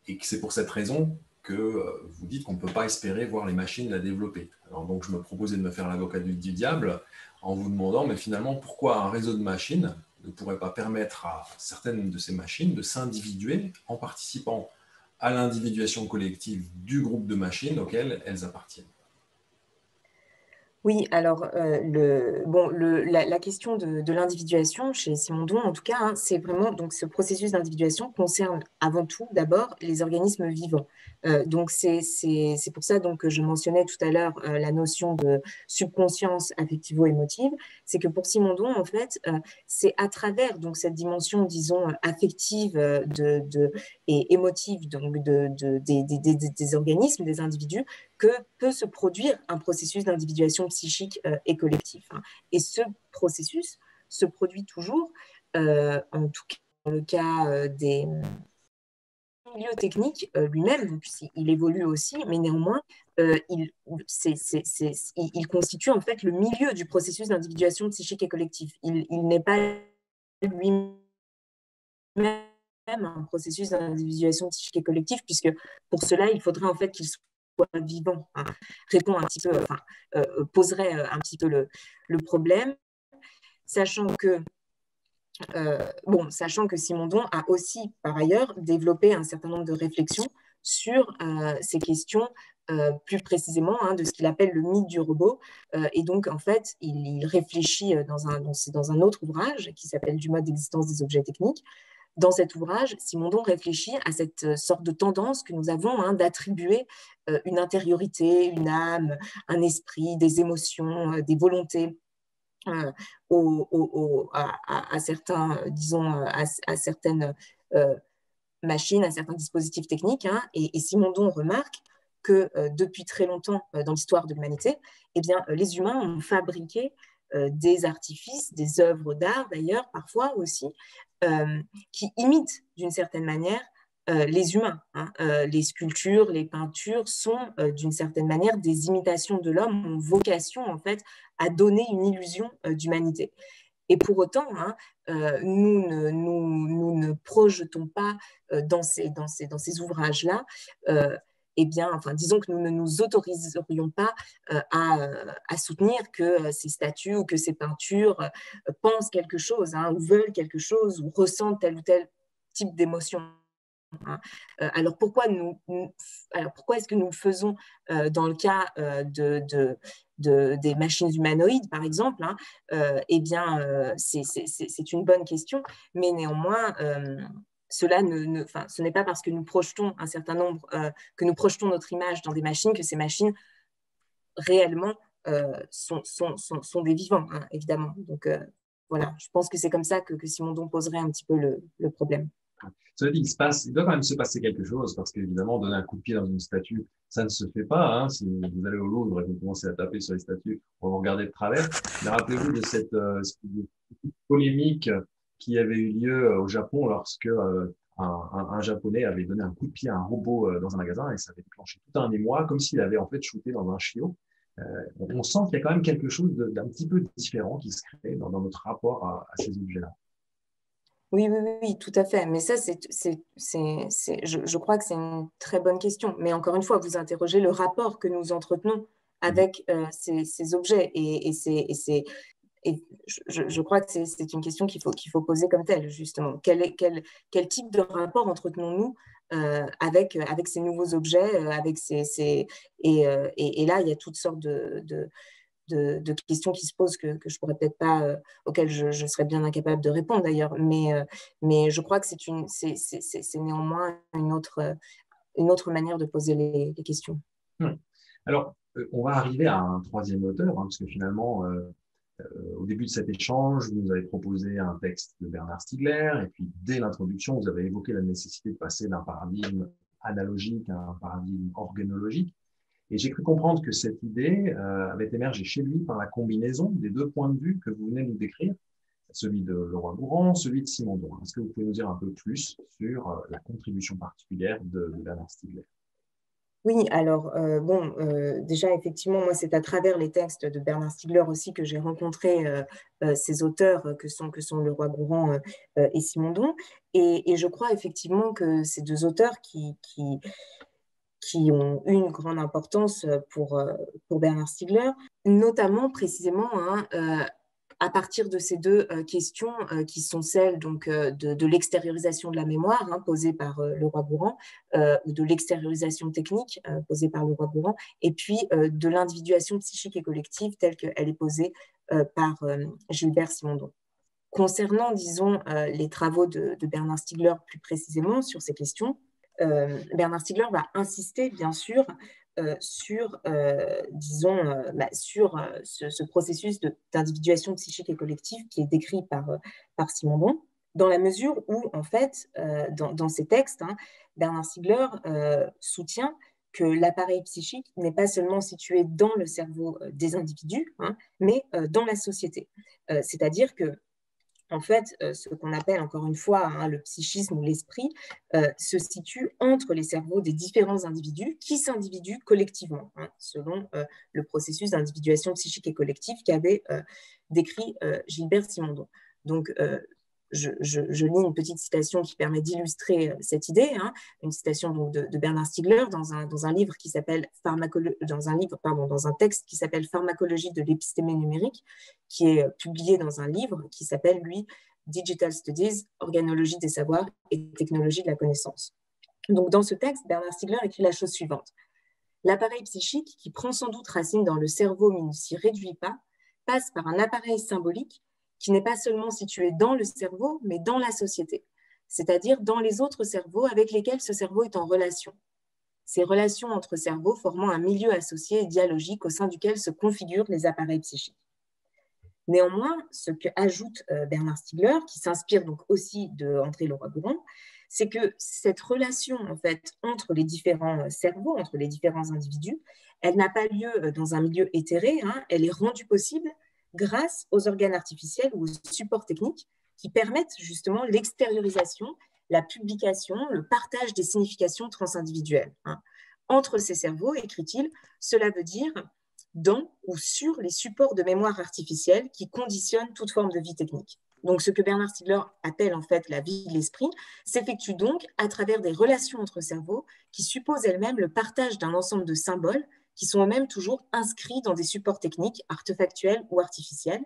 et que c'est pour cette raison que vous dites qu'on ne peut pas espérer voir les machines la développer. Alors donc je me proposais de me faire l'avocat du diable en vous demandant, mais finalement, pourquoi un réseau de machines ne pourrait pas permettre à certaines de ces machines de s'individuer en participant à l'individuation collective du groupe de machines auxquelles elles appartiennent. Oui, alors la question de l'individuation chez Simondon, en tout cas, hein, c'est vraiment donc ce processus d'individuation concerne avant tout d'abord les organismes vivants. Donc c'est pour ça donc que je mentionnais tout à l'heure la notion de subconscience affectivo-émotive, c'est que pour Simondon en fait c'est à travers donc cette dimension disons affective et émotive donc des organismes, des individus que peut se produire un processus d'individuation psychique et collectif. Hein. Et ce processus se produit toujours, en tout cas dans le cas des milieux techniques lui-même, donc il évolue aussi, mais néanmoins, il constitue en fait le milieu du processus d'individuation psychique et collective. Il n'est pas lui-même un processus d'individuation psychique et collective, puisque pour cela, il faudrait en fait qu'il soit vivant, hein, répond un petit peu, poserait un petit peu le problème, sachant que Simondon a aussi par ailleurs développé un certain nombre de réflexions sur ces questions plus précisément hein, de ce qu'il appelle le mythe du robot. Et donc, en fait, il réfléchit dans un autre ouvrage qui s'appelle Du mode d'existence des objets techniques. Dans cet ouvrage, Simondon réfléchit à cette sorte de tendance que nous avons hein, d'attribuer une intériorité, une âme, un esprit, des émotions, des volontés à certains, disons, à certaines machines, à certains dispositifs techniques. Hein, et Simondon remarque que depuis très longtemps dans l'histoire de l'humanité, eh bien, les humains ont fabriqué des artifices, des œuvres d'art d'ailleurs, parfois aussi, qui imitent d'une certaine manière les humains. Hein. Les sculptures, les peintures sont d'une certaine manière des imitations de l'homme, ont vocation en fait à donner une illusion d'humanité. Et pour autant, hein, nous ne projetons pas dans ces ouvrages-là eh bien, enfin, disons que nous ne nous autoriserions pas à soutenir que ces statues ou que ces peintures pensent quelque chose, hein, ou veulent quelque chose, ou ressentent tel ou tel type d'émotion. Hein. Alors pourquoi est-ce que nous le faisons dans le cas des machines humanoïdes, par exemple hein, eh bien, c'est une bonne question, mais néanmoins, ce n'est pas parce que nous projetons un certain nombre, que nous projetons notre image dans des machines que ces machines réellement sont des vivants, hein, évidemment. Donc, voilà, je pense que c'est comme ça que Simondon poserait un petit peu le problème. Cela dit, il doit quand même se passer quelque chose, parce qu'évidemment, donner un coup de pied dans une statue, ça ne se fait pas. Hein. Si vous allez au Louvre et vous commencez à taper sur les statues, on va vous regarder de travers. Mais rappelez-vous de cette polémique qui avait eu lieu au Japon lorsque un Japonais avait donné un coup de pied à un robot dans un magasin et ça avait déclenché tout un émoi, comme s'il avait en fait shooté dans un chiot. On sent qu'il y a quand même quelque chose d'un petit peu différent qui se crée dans notre rapport à ces objets-là. Oui, tout à fait. Mais ça, je crois que c'est une très bonne question. Mais encore une fois, vous interrogez le rapport que nous entretenons avec ces objets. Et je crois que c'est une question qu'il faut poser comme telle, justement. Quel type de rapport entretenons-nous avec ces nouveaux objets et là, il y a toutes sortes de questions qui se posent que je pourrais peut-être pas, auxquelles je serais bien incapable de répondre d'ailleurs, mais je crois que c'est néanmoins une autre manière de poser les questions. Alors, on va arriver à un troisième auteur, hein, parce que finalement, au début de cet échange, vous nous avez proposé un texte de Bernard Stiegler, et puis dès l'introduction, vous avez évoqué la nécessité de passer d'un paradigme analogique à un paradigme organologique. Et j'ai cru comprendre que cette idée avait émergé chez lui par la combinaison des deux points de vue que vous venez de nous décrire, celui de Leroi-Gourhan, celui de Simondon. Est-ce que vous pouvez nous dire un peu plus sur la contribution particulière de Bernard Stiegler? Oui, alors, déjà, effectivement, moi, c'est à travers les textes de Bernard Stiegler aussi que j'ai rencontré ces auteurs que sont Leroi-Gourhan et Simondon. Et je crois effectivement que ces deux auteurs qui ont eu une grande importance pour Bernard Stiegler, notamment précisément à partir de ces deux questions qui sont celles donc, de l'extériorisation de la mémoire posée par Leroi-Gourhan, ou de l'extériorisation technique posée par Leroi-Gourhan, et puis de l'individuation psychique et collective telle qu'elle est posée par Gilbert Simondon. Concernant, disons, les travaux de Bernard Stiegler plus précisément sur ces questions, Bernard Stiegler va insister, bien sûr, sur, sur ce processus d'individuation psychique et collective qui est décrit par Simondon, dans la mesure où, en fait, dans ces textes, Bernard Stiegler soutient que l'appareil psychique n'est pas seulement situé dans le cerveau des individus, mais dans la société. C'est-à-dire que en fait, ce qu'on appelle encore une fois le psychisme ou l'esprit se situe entre les cerveaux des différents individus qui s'individuent collectivement, selon le processus d'individuation psychique et collective qu'avait décrit Gilbert Simondon. Donc, je lis une petite citation qui permet d'illustrer cette idée, une citation donc, de Bernard Stiegler dans un livre qui s'appelle dans un texte qui s'appelle Pharmacologie de l'épistémé numérique, qui est publié dans un livre qui s'appelle, lui, Digital Studies, Organologie des savoirs et technologie de la connaissance. Donc, dans ce texte, Bernard Stiegler écrit la chose suivante. L'appareil psychique, qui prend sans doute racine dans le cerveau mais ne s'y réduit pas, passe par un appareil symbolique qui n'est pas seulement situé dans le cerveau, mais dans la société, c'est-à-dire dans les autres cerveaux avec lesquels ce cerveau est en relation. Ces relations entre cerveaux formant un milieu associé et dialogique au sein duquel se configurent les appareils psychiques. Néanmoins, ce que ajoute Bernard Stiegler, qui s'inspire donc aussi de André Leroi-Gourhan, c'est que cette relation en fait, entre les différents cerveaux, entre les différents individus, elle n'a pas lieu dans un milieu éthéré, elle est rendue possible grâce aux organes artificiels ou aux supports techniques qui permettent justement l'extériorisation, la publication, le partage des significations transindividuelles. Entre ces cerveaux, écrit-il, cela veut dire dans ou sur les supports de mémoire artificielle qui conditionnent toute forme de vie technique. Donc, ce que Bernard Stiegler appelle en fait la vie de l'esprit s'effectue donc à travers des relations entre cerveaux qui supposent elles-mêmes le partage d'un ensemble de symboles qui sont eux-mêmes toujours inscrits dans des supports techniques, artefactuels ou artificiels,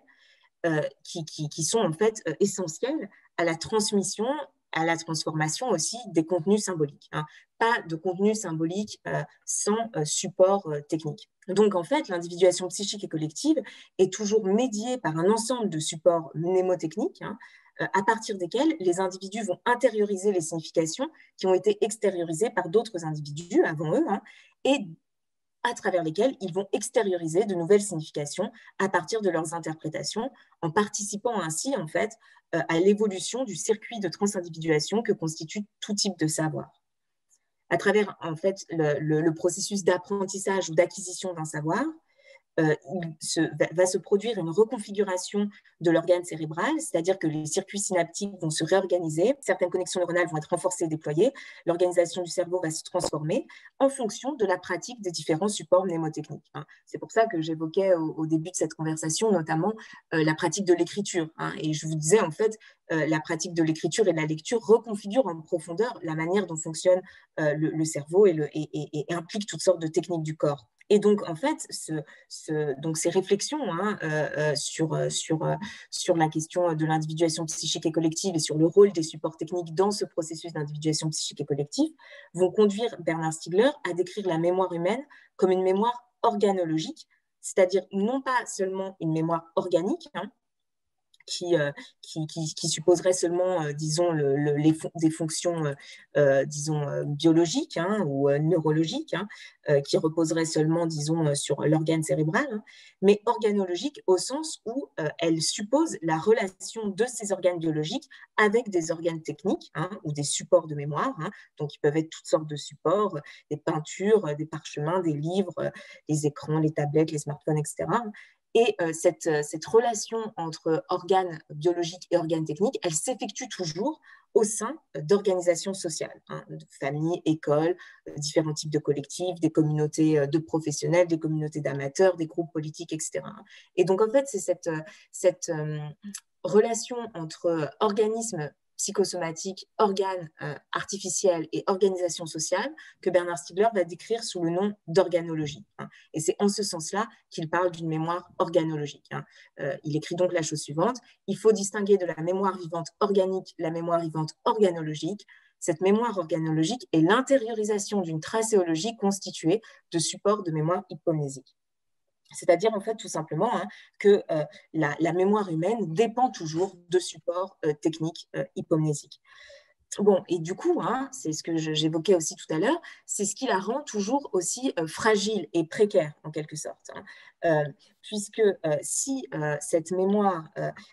qui sont en fait essentiels à la transmission, à la transformation aussi des contenus symboliques. Pas de contenu symbolique sans support technique. Donc, en fait, l'individuation psychique et collective est toujours médiée par un ensemble de supports mnémotechniques, à partir desquels les individus vont intérioriser les significations qui ont été extériorisées par d'autres individus avant eux, et à travers lesquels ils vont extérioriser de nouvelles significations à partir de leurs interprétations, en participant ainsi, en fait, à l'évolution du circuit de transindividuation que constitue tout type de savoir. À travers, en fait, le processus d'apprentissage ou d'acquisition d'un savoir, va se produire une reconfiguration de l'organe cérébral, c'est-à-dire que les circuits synaptiques vont se réorganiser, certaines connexions neuronales vont être renforcées et déployées, l'organisation du cerveau va se transformer en fonction de la pratique des différents supports mnémotechniques. C'est pour ça que j'évoquais au début de cette conversation notamment la pratique de l'écriture. Et je vous disais, en fait, la pratique de l'écriture et de la lecture reconfigure en profondeur la manière dont fonctionne le cerveau et implique toutes sortes de techniques du corps. Et donc, en fait, donc ces réflexions sur la question de l'individuation psychique et collective et sur le rôle des supports techniques dans ce processus d'individuation psychique et collective vont conduire Bernard Stiegler à décrire la mémoire humaine comme une mémoire organologique, c'est-à-dire non pas seulement une mémoire organique, qui supposerait seulement, disons, des fonctions, disons, biologiques ou neurologiques, qui reposeraient seulement, disons, sur l'organe cérébral, mais organologique au sens où elle suppose la relation de ces organes biologiques avec des organes techniques ou des supports de mémoire. Donc, ils peuvent être toutes sortes de supports, des peintures, des parchemins, des livres, les écrans, les tablettes, les smartphones, etc. Et cette relation entre organes biologiques et organes techniques, elle s'effectue toujours au sein d'organisations sociales, de familles, écoles, différents types de collectifs, des communautés de professionnels, des communautés d'amateurs, des groupes politiques, etc. Et donc, en fait, c'est cette relation entre organismes psychosomatiques, organes artificiels et organisation sociale que Bernard Stiegler va décrire sous le nom d'organologie. Et c'est en ce sens-là qu'il parle d'une mémoire organologique. Il écrit donc la chose suivante: il faut distinguer de la mémoire vivante organique la mémoire vivante organologique. Cette mémoire organologique est l'intériorisation d'une tracéologie constituée de supports de mémoire hypomnésique. C'est-à-dire, en fait, tout simplement, que la mémoire humaine dépend toujours de supports techniques hypomnésiques. Bon, et du coup, c'est ce que j'évoquais aussi tout à l'heure, c'est ce qui la rend toujours aussi fragile et précaire, en quelque sorte. Puisque si cette mémoire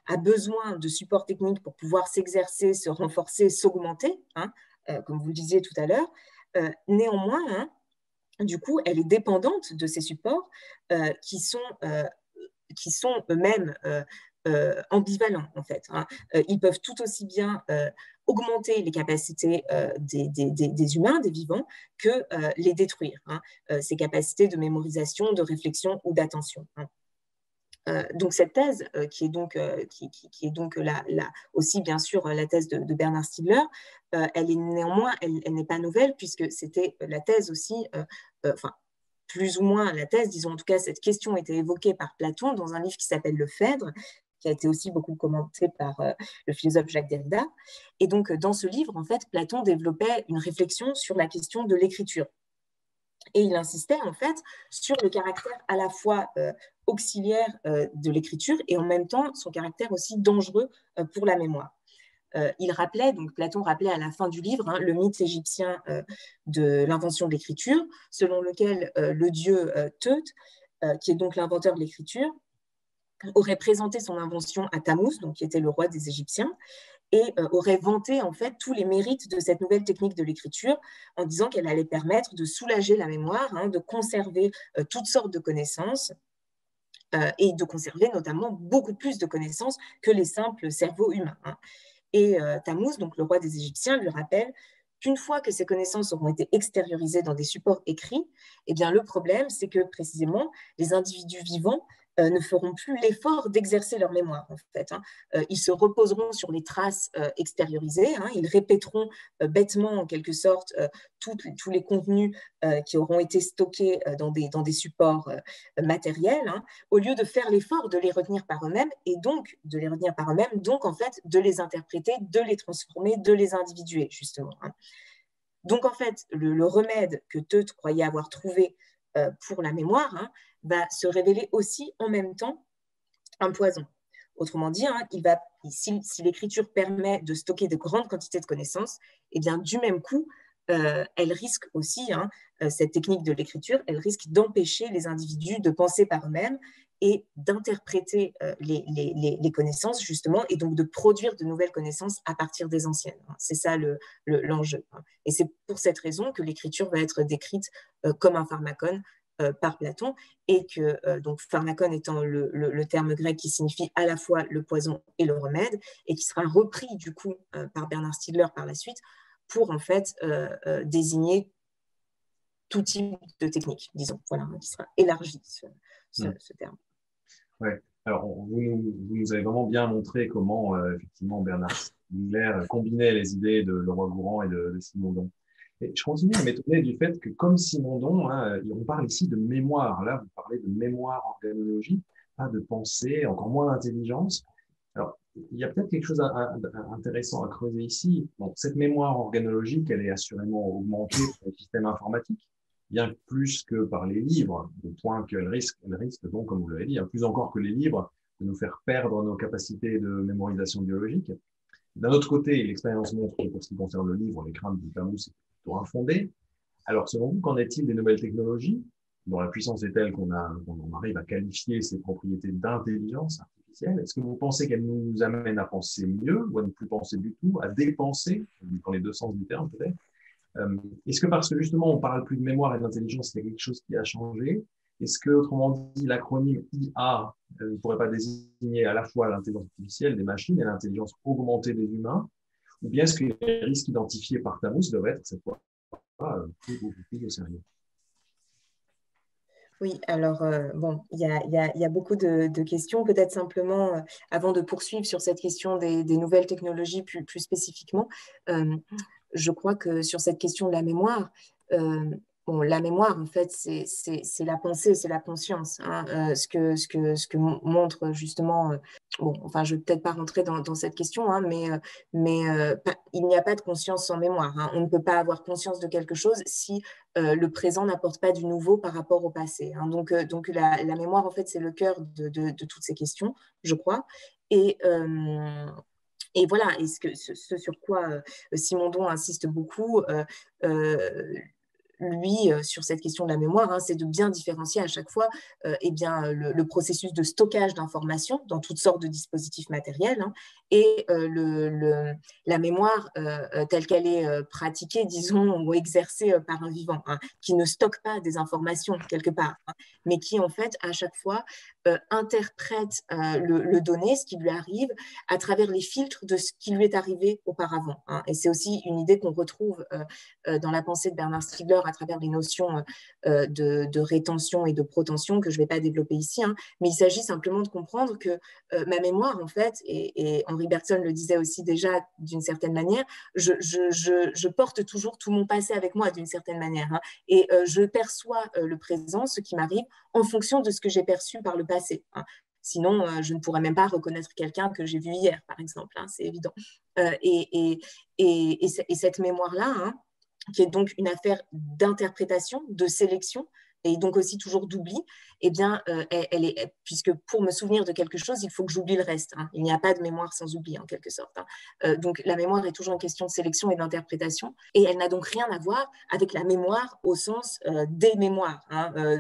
a besoin de supports techniques pour pouvoir s'exercer, se renforcer, s'augmenter, comme vous le disiez tout à l'heure, néanmoins, du coup, elle est dépendante de ces supports qui sont eux-mêmes ambivalents, en fait. Ils peuvent tout aussi bien augmenter les capacités des humains, des vivants, que les détruire, ces capacités de mémorisation, de réflexion ou d'attention. Donc cette thèse, qui est donc aussi bien sûr la thèse de Bernard Stiegler, elle est néanmoins, elle n'est pas nouvelle, puisque c'était la thèse aussi, enfin plus ou moins la thèse, disons en tout cas cette question était évoquée par Platon dans un livre qui s'appelle Le Phèdre, qui a été aussi beaucoup commenté par le philosophe Jacques Derrida. Et donc dans ce livre, en fait, Platon développait une réflexion sur la question de l'écriture. Et il insistait en fait sur le caractère à la fois auxiliaire de l'écriture et en même temps son caractère aussi dangereux pour la mémoire. Il rappelait, donc Platon rappelait à la fin du livre, le mythe égyptien de l'invention de l'écriture, selon lequel le dieu Thoth, qui est donc l'inventeur de l'écriture, aurait présenté son invention à Tammuz, donc qui était le roi des Égyptiens, et aurait vanté en fait tous les mérites de cette nouvelle technique de l'écriture en disant qu'elle allait permettre de soulager la mémoire, de conserver toutes sortes de connaissances et de conserver notamment beaucoup plus de connaissances que les simples cerveaux humains. Et Tammuz, donc le roi des Égyptiens, lui rappelle qu'une fois que ces connaissances auront été extériorisées dans des supports écrits, eh bien, le problème, c'est que précisément, les individus vivants ne feront plus l'effort d'exercer leur mémoire, en fait. Ils se reposeront sur les traces extériorisées, ils répéteront bêtement, en quelque sorte, tous les contenus qui auront été stockés dans des supports matériels, au lieu de faire l'effort de les retenir par eux-mêmes, et donc de les retenir par eux-mêmes, donc en fait de les interpréter, de les transformer, de les individuer, justement. Donc en fait, le remède que Thoth croyait avoir trouvé pour la mémoire va se révéler aussi en même temps un poison. Autrement dit, si l'écriture permet de stocker de grandes quantités de connaissances, eh bien, du même coup, elle risque aussi, cette technique de l'écriture, elle risque d'empêcher les individus de penser par eux-mêmes et d'interpréter les connaissances, justement, et donc de produire de nouvelles connaissances à partir des anciennes. C'est ça l'enjeu. Et c'est pour cette raison que l'écriture va être décrite comme un pharmakon par Platon, et que donc pharmakon étant le terme grec qui signifie à la fois le poison et le remède, et qui sera repris du coup par Bernard Stiegler par la suite pour en fait désigner tout type de technique, disons, voilà, qui sera élargi ce terme. Ouais. Alors, vous nous avez vraiment bien montré comment, effectivement, Bernard Stiegler combinait les idées de Leroi-Gourhan et de Simondon. Et je continue à m'étonner du fait que, comme Simondon, on parle ici de mémoire. Là, vous parlez de mémoire organologique, pas de pensée, encore moins d'intelligence. Alors, il y a peut-être quelque chose d'intéressant à creuser ici. Bon, cette mémoire organologique, elle est assurément augmentée par le système informatique, bien plus que par les livres, au point qu'elle risque donc, comme vous l'avez dit, plus encore que les livres, de nous faire perdre nos capacités de mémorisation biologique. D'un autre côté, l'expérience montre que pour ce qui concerne le livre, les craintes du Camus sont plutôt infondées. Alors, selon vous, qu'en est-il des nouvelles technologies dont la puissance est telle qu'on arrive à qualifier ces propriétés d'intelligence artificielle? Est-ce que vous pensez qu'elles nous amènent à penser mieux ou à ne plus penser du tout, à dépenser, dans les deux sens du terme peut-être? Est-ce que parce que justement on parle plus de mémoire et d'intelligence, il y a quelque chose qui a changé? Est-ce que, autrement dit, l'acronyme IA ne pourrait pas désigner à la fois l'intelligence artificielle des machines et l'intelligence augmentée des humains? Ou bien est-ce que les risques identifiés par Camus doivent être cette fois beaucoup plus au sérieux? Oui, alors, bon, il y a beaucoup de questions. Peut-être simplement, avant de poursuivre sur cette question des nouvelles technologies plus spécifiquement, je crois que sur cette question de la mémoire, bon, la mémoire, en fait, c'est la pensée, c'est la conscience. Ce que montre justement, bon, enfin, je ne vais peut-être pas rentrer dans cette question, mais il n'y a pas de conscience sans mémoire. On ne peut pas avoir conscience de quelque chose si le présent n'apporte pas du nouveau par rapport au passé. Donc la mémoire, en fait, c'est le cœur de toutes ces questions, je crois. Et voilà, et ce sur quoi Simondon insiste beaucoup, lui, sur cette question de la mémoire, c'est de bien différencier à chaque fois le processus de stockage d'informations dans toutes sortes de dispositifs matériels et la mémoire telle qu'elle est pratiquée, disons, ou exercée par un vivant, qui ne stocke pas des informations quelque part, mais qui, en fait, à chaque fois, interprète le donné, ce qui lui arrive, à travers les filtres de ce qui lui est arrivé auparavant. Et c'est aussi une idée qu'on retrouve dans la pensée de Bernard Stiegler à travers les notions de rétention et de protention que je ne vais pas développer ici, mais il s'agit simplement de comprendre que ma mémoire, en fait, et Henri Bergson le disait aussi déjà d'une certaine manière, je porte toujours tout mon passé avec moi d'une certaine manière, et je perçois le présent, ce qui m'arrive, en fonction de ce que j'ai perçu par le passé. Sinon, je ne pourrais même pas reconnaître quelqu'un que j'ai vu hier, par exemple, c'est évident. Et cette mémoire-là, qui est donc une affaire d'interprétation, de sélection, et donc aussi toujours d'oubli, eh bien, puisque pour me souvenir de quelque chose, il faut que j'oublie le reste. Il n'y a pas de mémoire sans oubli, en quelque sorte. Donc, la mémoire est toujours une question de sélection et d'interprétation, et elle n'a donc rien à voir avec la mémoire au sens des mémoires,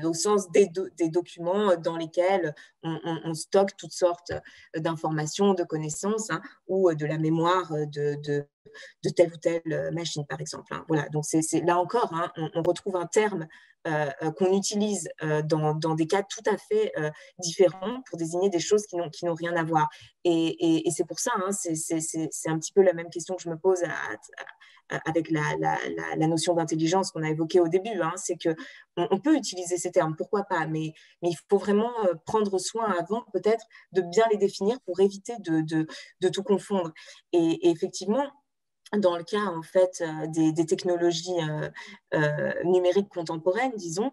au sens des documents dans lesquels on stocke toutes sortes d'informations, de connaissances, ou de la mémoire de telle ou telle machine, par exemple. Voilà, donc c'est là encore, on retrouve un terme qu'on utilise dans des cas tout à fait différents pour désigner des choses qui n'ont rien à voir. Et c'est pour ça, c'est un petit peu la même question que je me pose avec la notion d'intelligence qu'on a évoquée au début. C'est qu'on peut utiliser ces termes, pourquoi pas, mais il faut vraiment prendre soin avant, peut-être, de bien les définir pour éviter de tout confondre. Et effectivement, dans le cas en fait des technologies numériques contemporaines, disons,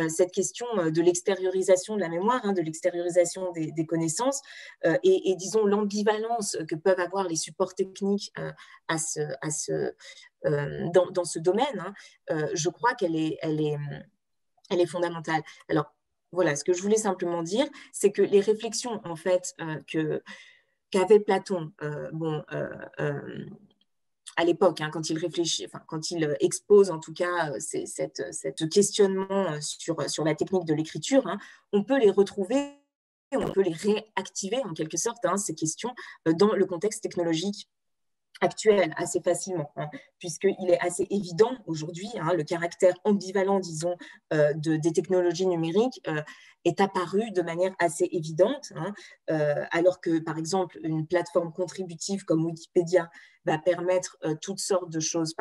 cette question de l'extériorisation de la mémoire, de l'extériorisation des connaissances et disons l'ambivalence que peuvent avoir les supports techniques dans ce domaine, je crois qu'elle est fondamentale. Alors voilà, ce que je voulais simplement dire, c'est que les réflexions en fait qu'avait Platon, à l'époque, hein, quand il réfléchit, enfin, quand il expose en tout cas cette questionnement sur la technique de l'écriture, hein, on peut les retrouver, on peut les réactiver en quelque sorte, hein, ces questions, dans le contexte technologique actuel assez facilement, hein, puisqu'il est assez évident aujourd'hui, hein, le caractère ambivalent, disons, des technologies numériques est apparu de manière assez évidente, hein, alors que, par exemple, une plateforme contributive comme Wikipédia va permettre toutes sortes de choses,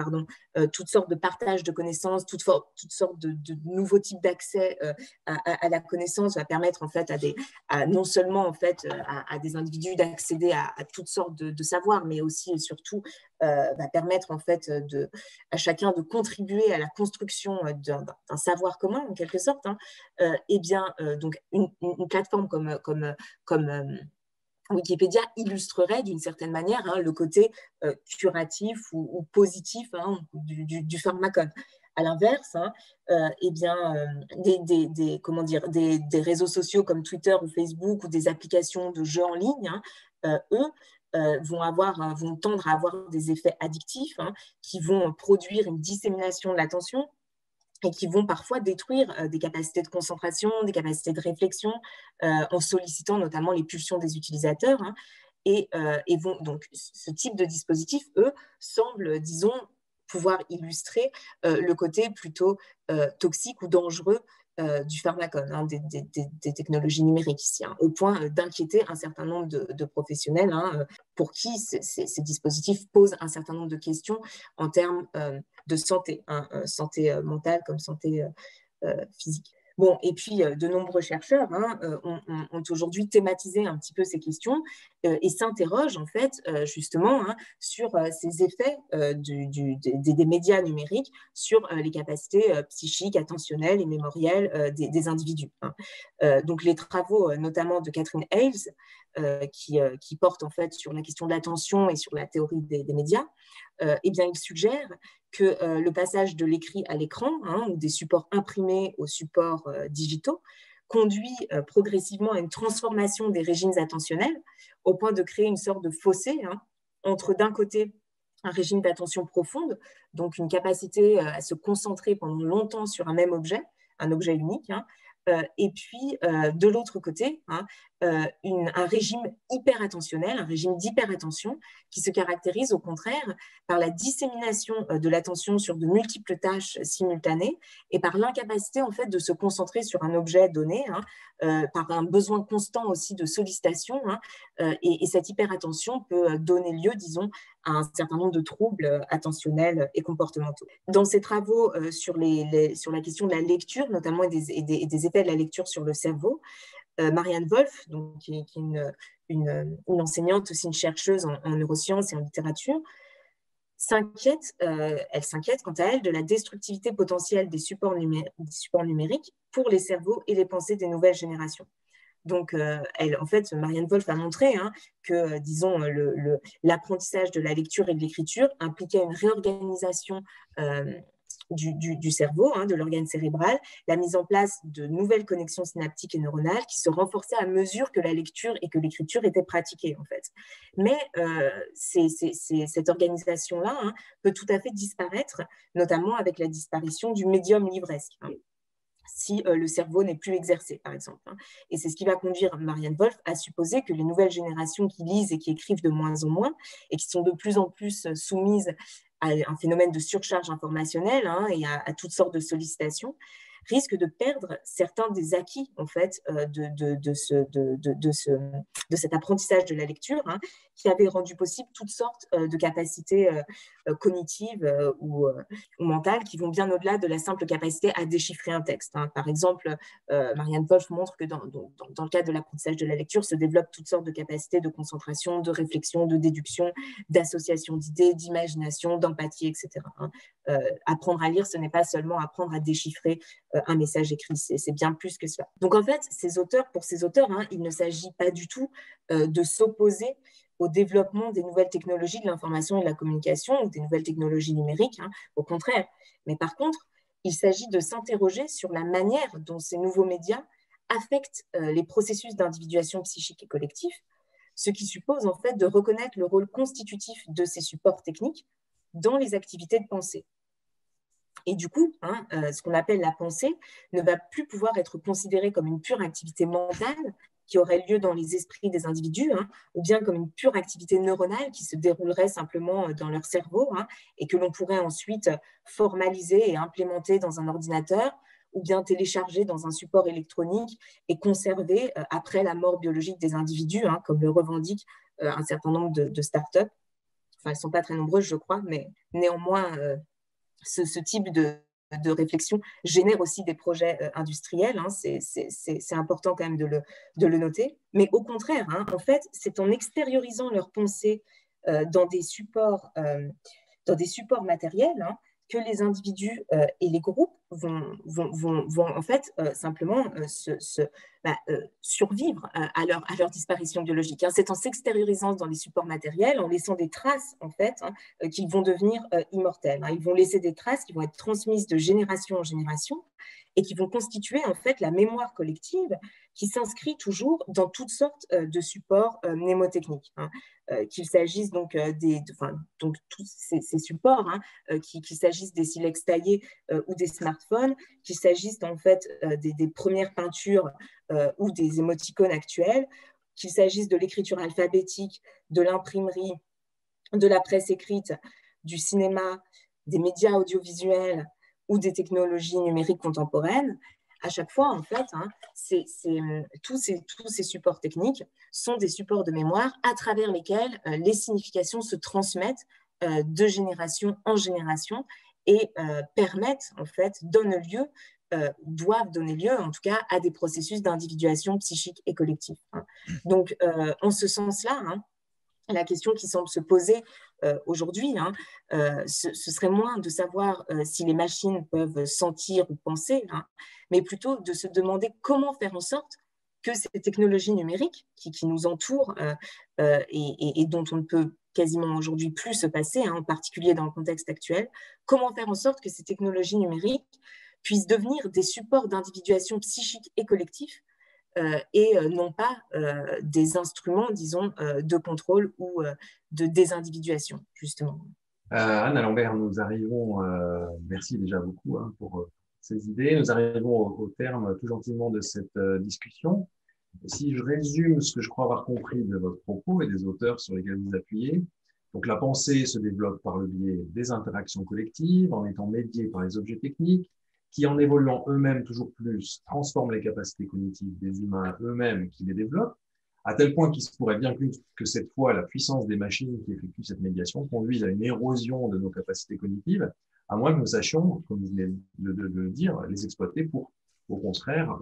toutes sortes de partage de connaissances, toutes sortes de nouveaux types d'accès à la connaissance, va permettre en fait non seulement en fait à des individus d'accéder à toutes sortes de savoirs, mais aussi et surtout va permettre en fait à chacun de contribuer à la construction d'un savoir commun en quelque sorte, hein. Et bien donc une plateforme comme Wikipédia illustrerait d'une certaine manière, hein, le côté curatif ou positif, hein, du pharmacone. À l'inverse, hein, eh bien, des réseaux sociaux comme Twitter ou Facebook ou des applications de jeux en ligne, hein, eux vont tendre à avoir des effets addictifs, hein, qui vont produire une dissémination de l'attention et qui vont parfois détruire des capacités de concentration, des capacités de réflexion, en sollicitant notamment les pulsions des utilisateurs, hein, et donc ce type de dispositif, eux, semblent, disons, pouvoir illustrer le côté plutôt toxique ou dangereux du pharmacone, hein, des technologies numériques ici, hein, au point d'inquiéter un certain nombre de professionnels, hein, pour qui ces dispositifs posent un certain nombre de questions en termes de santé, hein, santé mentale comme santé physique. Bon, et puis de nombreux chercheurs, hein, ont aujourd'hui thématisé un petit peu ces questions et s'interrogent en fait justement, hein, sur ces effets des médias numériques sur les capacités psychiques, attentionnelles et mémorielles des individus, hein. Donc les travaux notamment de Catherine Hales, qui portent en fait sur la question de l'attention et sur la théorie des médias, eh bien, ils suggèrent que le passage de l'écrit à l'écran, hein, ou des supports imprimés aux supports digitaux, conduit progressivement à une transformation des régimes attentionnels, au point de créer une sorte de fossé, hein, entre d'un côté un régime d'attention profonde, donc une capacité à se concentrer pendant longtemps sur un même objet, un objet unique, hein, et puis de l'autre côté, hein, un régime hyperattentionnel, un régime d'hyperattention qui se caractérise au contraire par la dissémination de l'attention sur de multiples tâches simultanées et par l'incapacité en fait de se concentrer sur un objet donné, hein, par un besoin constant aussi de sollicitation, hein, et cette hyperattention peut donner lieu, disons, à un certain nombre de troubles attentionnels et comportementaux. Dans ses travaux sur la question de la lecture, notamment et des effets de la lecture sur le cerveau, Marianne Wolf, donc, qui est une enseignante, aussi une chercheuse en neurosciences et en littérature, elle s'inquiète quant à elle de la destructivité potentielle des supports numériques pour les cerveaux et les pensées des nouvelles générations. Donc, en fait, Marianne Wolf a montré, hein, que, disons, l'apprentissage de la lecture et de l'écriture impliquait une réorganisation du cerveau, hein, de l'organe cérébral, la mise en place de nouvelles connexions synaptiques et neuronales qui se renforçaient à mesure que la lecture et que l'écriture étaient pratiquées, en fait. Mais cette organisation-là, hein, peut tout à fait disparaître, notamment avec la disparition du médium livresque, hein, si le cerveau n'est plus exercé, par exemple, hein. Et c'est ce qui va conduire Marianne Wolf à supposer que les nouvelles générations qui lisent et qui écrivent de moins en moins et qui sont de plus en plus soumises à un phénomène de surcharge informationnelle, hein, et à toutes sortes de sollicitations, risquent de perdre certains des acquis en fait de cet apprentissage de la lecture, hein, qui avait rendu possible toutes sortes de capacités cognitives ou mentales qui vont bien au-delà de la simple capacité à déchiffrer un texte, hein. Par exemple, Marianne Wolf montre que dans le cadre de l'apprentissage de la lecture se développent toutes sortes de capacités de concentration, de réflexion, de déduction, d'association d'idées, d'imagination, d'empathie, etc., hein. Apprendre à lire, ce n'est pas seulement apprendre à déchiffrer un message écrit, c'est bien plus que cela. Donc en fait, pour ces auteurs, hein, il ne s'agit pas du tout de s'opposer au développement des nouvelles technologies de l'information et de la communication ou des nouvelles technologies numériques, hein, au contraire. Mais par contre, il s'agit de s'interroger sur la manière dont ces nouveaux médias affectent les processus d'individuation psychique et collectif, ce qui suppose en fait de reconnaître le rôle constitutif de ces supports techniques dans les activités de pensée. Et du coup, ce qu'on appelle la pensée ne va plus pouvoir être considérée comme une pure activité mentale qui aurait lieu dans les esprits des individus, ou bien comme une pure activité neuronale qui se déroulerait simplement dans leur cerveau, et que l'on pourrait ensuite formaliser et implémenter dans un ordinateur, ou bien télécharger dans un support électronique et conserver après la mort biologique des individus, comme le revendiquent un certain nombre de startups. Enfin, elles ne sont pas très nombreuses, je crois, mais néanmoins, ce type de réflexion génère aussi des projets industriels. C'est important quand même de le noter. Mais au contraire, en fait, c'est en extériorisant leurs pensées dans des supports matériels que les individus et les groupes vont en fait simplement survivre à leur disparition biologique. C'est en s'extériorisant dans les supports matériels, en laissant des traces en fait, qu'ils vont devenir immortels. Ils vont laisser des traces qui vont être transmises de génération en génération et qui vont constituer en fait la mémoire collective qui s'inscrit toujours dans toutes sortes de supports mnémotechniques. Qu'il s'agisse donc donc tous ces supports, qu'il s'agisse des silex taillés ou des smartphones, qu'il s'agisse en fait des premières peintures ou des émoticônes actuels, qu'il s'agisse de l'écriture alphabétique, de l'imprimerie, de la presse écrite, du cinéma, des médias audiovisuels ou des technologies numériques contemporaines. À chaque fois, en fait, tous ces supports techniques sont des supports de mémoire à travers lesquels les significations se transmettent de génération en génération et permettent, en fait, doivent donner lieu, en tout cas, à des processus d'individuation psychique et collective. Donc, en ce sens-là, la question qui semble se poser aujourd'hui, ce serait moins de savoir si les machines peuvent sentir ou penser, mais plutôt de se demander comment faire en sorte que ces technologies numériques qui nous entourent et dont on ne peut quasiment aujourd'hui plus se passer, en particulier dans le contexte actuel, comment faire en sorte que ces technologies numériques puissent devenir des supports d'individuation psychique et collectif et non pas des instruments, disons, de contrôle ou de désindividuation, justement. Anne Lambert, nous arrivons, merci déjà beaucoup pour ces idées, nous arrivons au terme tout gentiment de cette discussion. Si je résume ce que je crois avoir compris de votre propos et des auteurs sur lesquels vous appuyez, donc la pensée se développe par le biais des interactions collectives, en étant médiée par les objets techniques, qui, en évoluant eux-mêmes toujours plus, transforment les capacités cognitives des humains eux-mêmes qui les développent, à tel point qu'il se pourrait bien que cette fois, la puissance des machines qui effectuent cette médiation conduise à une érosion de nos capacités cognitives, à moins que nous sachions, comme vous venez de le dire, les exploiter pour, au contraire,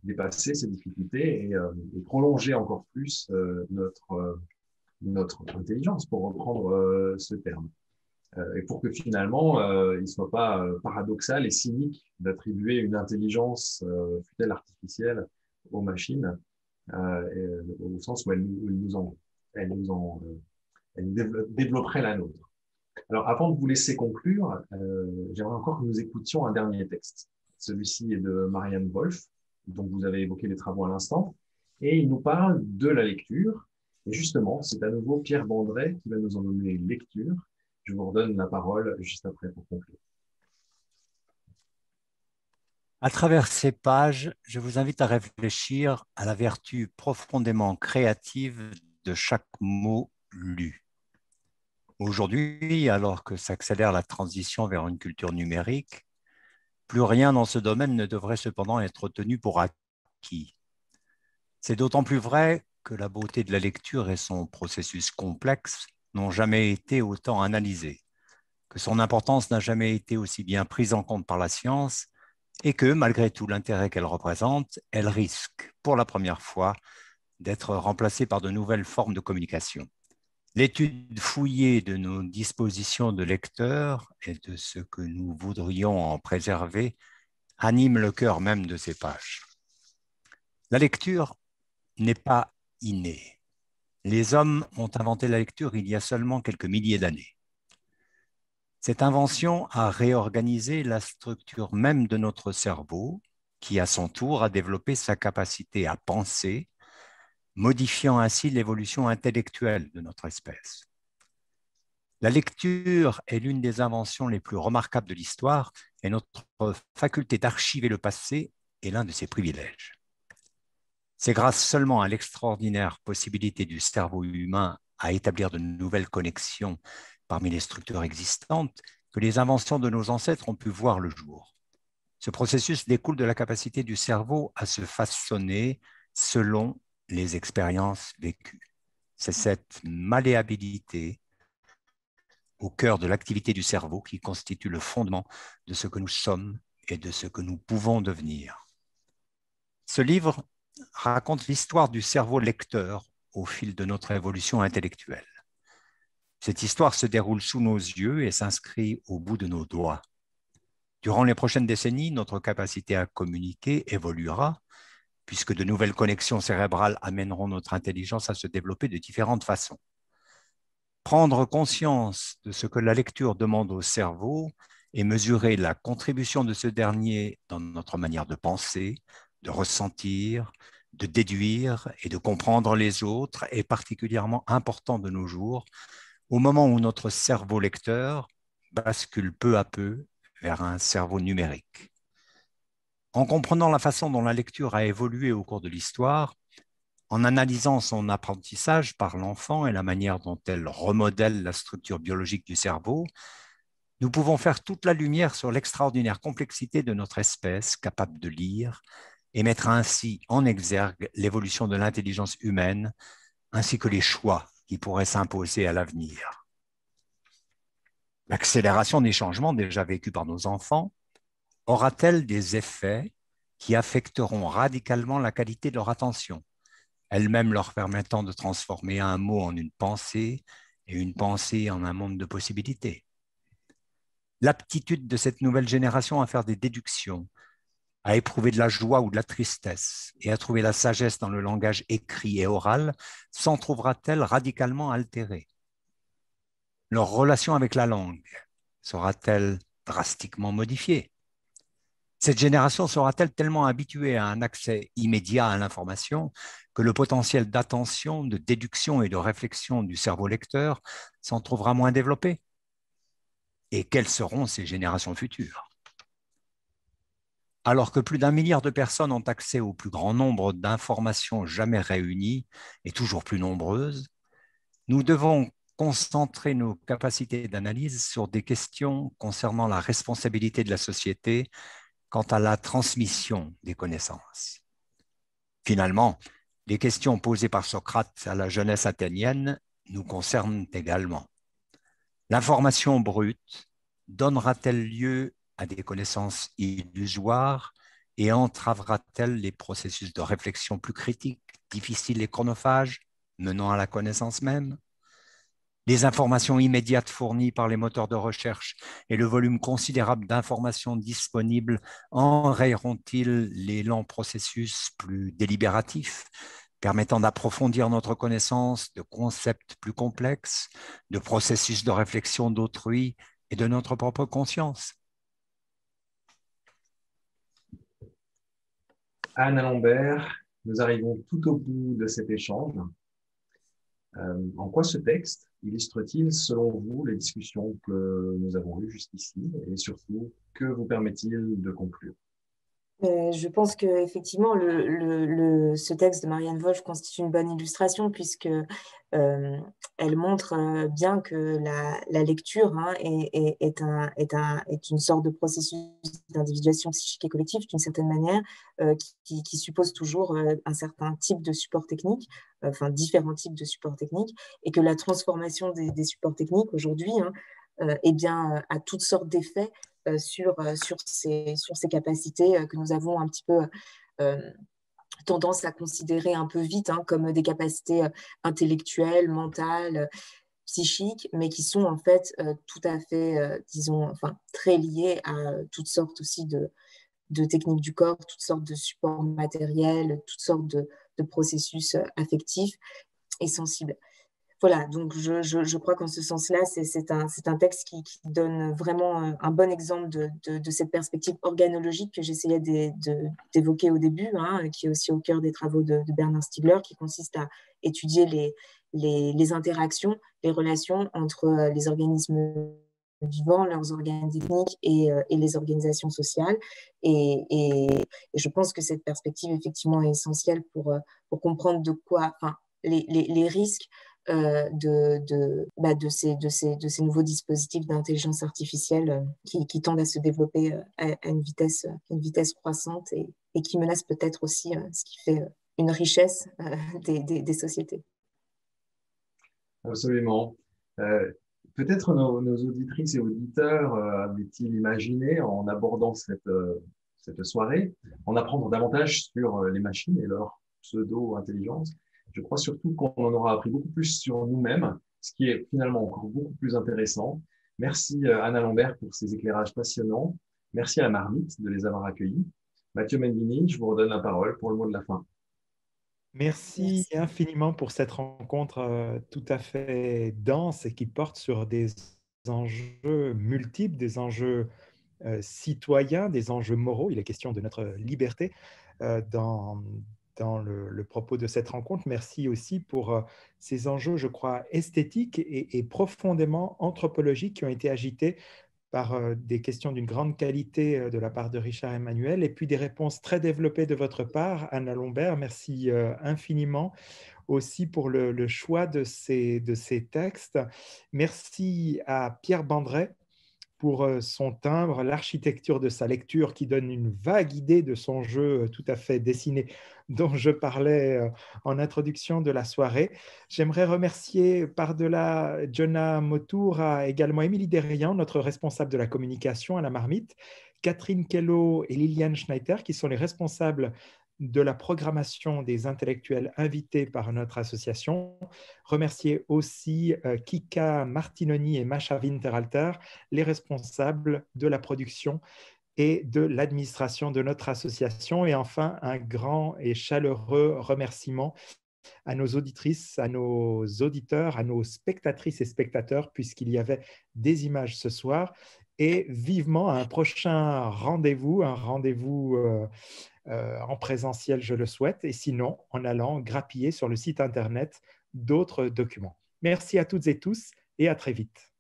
dépasser ces difficultés et prolonger encore plus notre intelligence, pour reprendre ce terme. Et pour que finalement, il ne soit pas paradoxal et cynique d'attribuer une intelligence, fût-elle artificielle, aux machines, au sens où elle développerait la nôtre. Alors, avant de vous laisser conclure, j'aimerais encore que nous écoutions un dernier texte. Celui-ci est de Marianne Wolf, dont vous avez évoqué les travaux à l'instant, et il nous parle de la lecture. Et justement, c'est à nouveau Pierre Bandret qui va nous en donner lecture. Je vous redonne la parole juste après pour conclure. À travers ces pages, je vous invite à réfléchir à la vertu profondément créative de chaque mot lu. Aujourd'hui, alors que s'accélère la transition vers une culture numérique, plus rien dans ce domaine ne devrait cependant être tenu pour acquis. C'est d'autant plus vrai que la beauté de la lecture et son processus complexe n'ont jamais été autant analysés, que son importance n'a jamais été aussi bien prise en compte par la science et que, malgré tout l'intérêt qu'elle représente, elle risque, pour la première fois, d'être remplacée par de nouvelles formes de communication. L'étude fouillée de nos dispositions de lecteurs et de ce que nous voudrions en préserver anime le cœur même de ces pages. La lecture n'est pas innée. Les hommes ont inventé la lecture il y a seulement quelques milliers d'années. Cette invention a réorganisé la structure même de notre cerveau, qui à son tour a développé sa capacité à penser, modifiant ainsi l'évolution intellectuelle de notre espèce. La lecture est l'une des inventions les plus remarquables de l'histoire et notre faculté d'archiver le passé est l'un de ses privilèges. C'est grâce seulement à l'extraordinaire possibilité du cerveau humain à établir de nouvelles connexions parmi les structures existantes que les inventions de nos ancêtres ont pu voir le jour. Ce processus découle de la capacité du cerveau à se façonner selon les expériences vécues. C'est cette malléabilité au cœur de l'activité du cerveau qui constitue le fondement de ce que nous sommes et de ce que nous pouvons devenir. Ce livre raconte l'histoire du cerveau lecteur au fil de notre évolution intellectuelle. Cette histoire se déroule sous nos yeux et s'inscrit au bout de nos doigts. Durant les prochaines décennies, notre capacité à communiquer évoluera, puisque de nouvelles connexions cérébrales amèneront notre intelligence à se développer de différentes façons. Prendre conscience de ce que la lecture demande au cerveau et mesurer la contribution de ce dernier dans notre manière de penser, de ressentir, de déduire et de comprendre les autres est particulièrement important de nos jours, au moment où notre cerveau lecteur bascule peu à peu vers un cerveau numérique. En comprenant la façon dont la lecture a évolué au cours de l'histoire, en analysant son apprentissage par l'enfant et la manière dont elle remodèle la structure biologique du cerveau, nous pouvons faire toute la lumière sur l'extraordinaire complexité de notre espèce capable de lire et mettre ainsi en exergue l'évolution de l'intelligence humaine ainsi que les choix qui pourraient s'imposer à l'avenir. L'accélération des changements déjà vécus par nos enfants aura-t-elle des effets qui affecteront radicalement la qualité de leur attention, elle-même leur permettant de transformer un mot en une pensée et une pensée en un monde de possibilités? L'aptitude de cette nouvelle génération à faire des déductions, à éprouver de la joie ou de la tristesse et à trouver la sagesse dans le langage écrit et oral s'en trouvera-t-elle radicalement altérée? Leur relation avec la langue sera-t-elle drastiquement modifiée? Cette génération sera-t-elle tellement habituée à un accès immédiat à l'information que le potentiel d'attention, de déduction et de réflexion du cerveau lecteur s'en trouvera moins développé? Et quelles seront ces générations futures? Alors que plus d'1 milliard de personnes ont accès au plus grand nombre d'informations jamais réunies et toujours plus nombreuses, nous devons concentrer nos capacités d'analyse sur des questions concernant la responsabilité de la société quant à la transmission des connaissances. Finalement, les questions posées par Socrate à la jeunesse athénienne nous concernent également. L'information brute donnera-t-elle lieu à des connaissances illusoires et entravera-t-elle les processus de réflexion plus critiques, difficiles et chronophages, menant à la connaissance même? Les informations immédiates fournies par les moteurs de recherche et le volume considérable d'informations disponibles enrayeront-ils les lents processus plus délibératifs, permettant d'approfondir notre connaissance de concepts plus complexes, de processus de réflexion d'autrui et de notre propre conscience? Anne Lambert, nous arrivons tout au bout de cet échange. En quoi ce texte illustre-t-il, selon vous, les discussions que nous avons eues jusqu'ici et surtout, que vous permet-il de conclure? Je pense qu'effectivement, ce texte de Marianne Wolf constitue une bonne illustration puisque elle montre bien que la lecture est une sorte de processus d'individuation psychique et collective d'une certaine manière qui suppose toujours un certain type de support technique, enfin différents types de supports techniques, et que la transformation des supports techniques aujourd'hui a toutes sortes d'effets sur ces capacités que nous avons un petit peu tendance à considérer un peu vite comme des capacités intellectuelles, mentales, psychiques, mais qui sont en fait tout à fait, très liées à toutes sortes aussi de techniques du corps, toutes sortes de supports matériels, toutes sortes de processus affectifs et sensibles. Voilà, donc je crois qu'en ce sens-là, c'est un texte qui donne vraiment un bon exemple de cette perspective organologique que j'essayais d'évoquer au début, qui est aussi au cœur des travaux de Bernard Stiegler, qui consiste à étudier les interactions, les relations entre les organismes vivants, leurs organes techniques et les organisations sociales. Et je pense que cette perspective, effectivement, est essentielle pour comprendre de quoi, enfin, les risques de ces nouveaux dispositifs d'intelligence artificielle qui tendent à se développer à une vitesse croissante et qui menacent peut-être aussi ce qui fait une richesse des sociétés. Absolument. Peut-être nos auditrices et auditeurs avaient-ils imaginé, en abordant cette soirée, en apprendre davantage sur les machines et leur pseudo-intelligence. Je crois surtout qu'on en aura appris beaucoup plus sur nous-mêmes, ce qui est finalement encore beaucoup plus intéressant. Merci Anna Lambert pour ces éclairages passionnants. Merci à la Marmite de les avoir accueillis. Mathieu Mendini, je vous redonne la parole pour le mot de la fin. Merci infiniment pour cette rencontre tout à fait dense et qui porte sur des enjeux multiples, des enjeux citoyens, des enjeux moraux. Il est question de notre liberté dans le propos de cette rencontre. Merci aussi pour ces enjeux, je crois, esthétiques et profondément anthropologiques qui ont été agités par des questions d'une grande qualité de la part de Richard Emmanuel, et puis des réponses très développées de votre part, Anna Lambert. Merci infiniment aussi pour le choix de ces textes. Merci à Pierre Bandret pour son timbre, l'architecture de sa lecture qui donne une vague idée de son jeu tout à fait dessiné dont je parlais en introduction de la soirée. J'aimerais remercier par-delà Jonah Motour, également Émilie Derian, notre responsable de la communication à la Marmite, Catherine Kello et Liliane Schneider, qui sont les responsables de la programmation des intellectuels invités par notre association. Remercier aussi Kika Martinoni et Masha Winterhalter, les responsables de la production et de l'administration de notre association. Et enfin, un grand et chaleureux remerciement à nos auditrices, à nos auditeurs, à nos spectatrices et spectateurs, puisqu'il y avait des images ce soir, et vivement à un prochain rendez-vous, en présentiel, je le souhaite, et sinon en allant grappiller sur le site internet d'autres documents. Merci à toutes et tous et à très vite.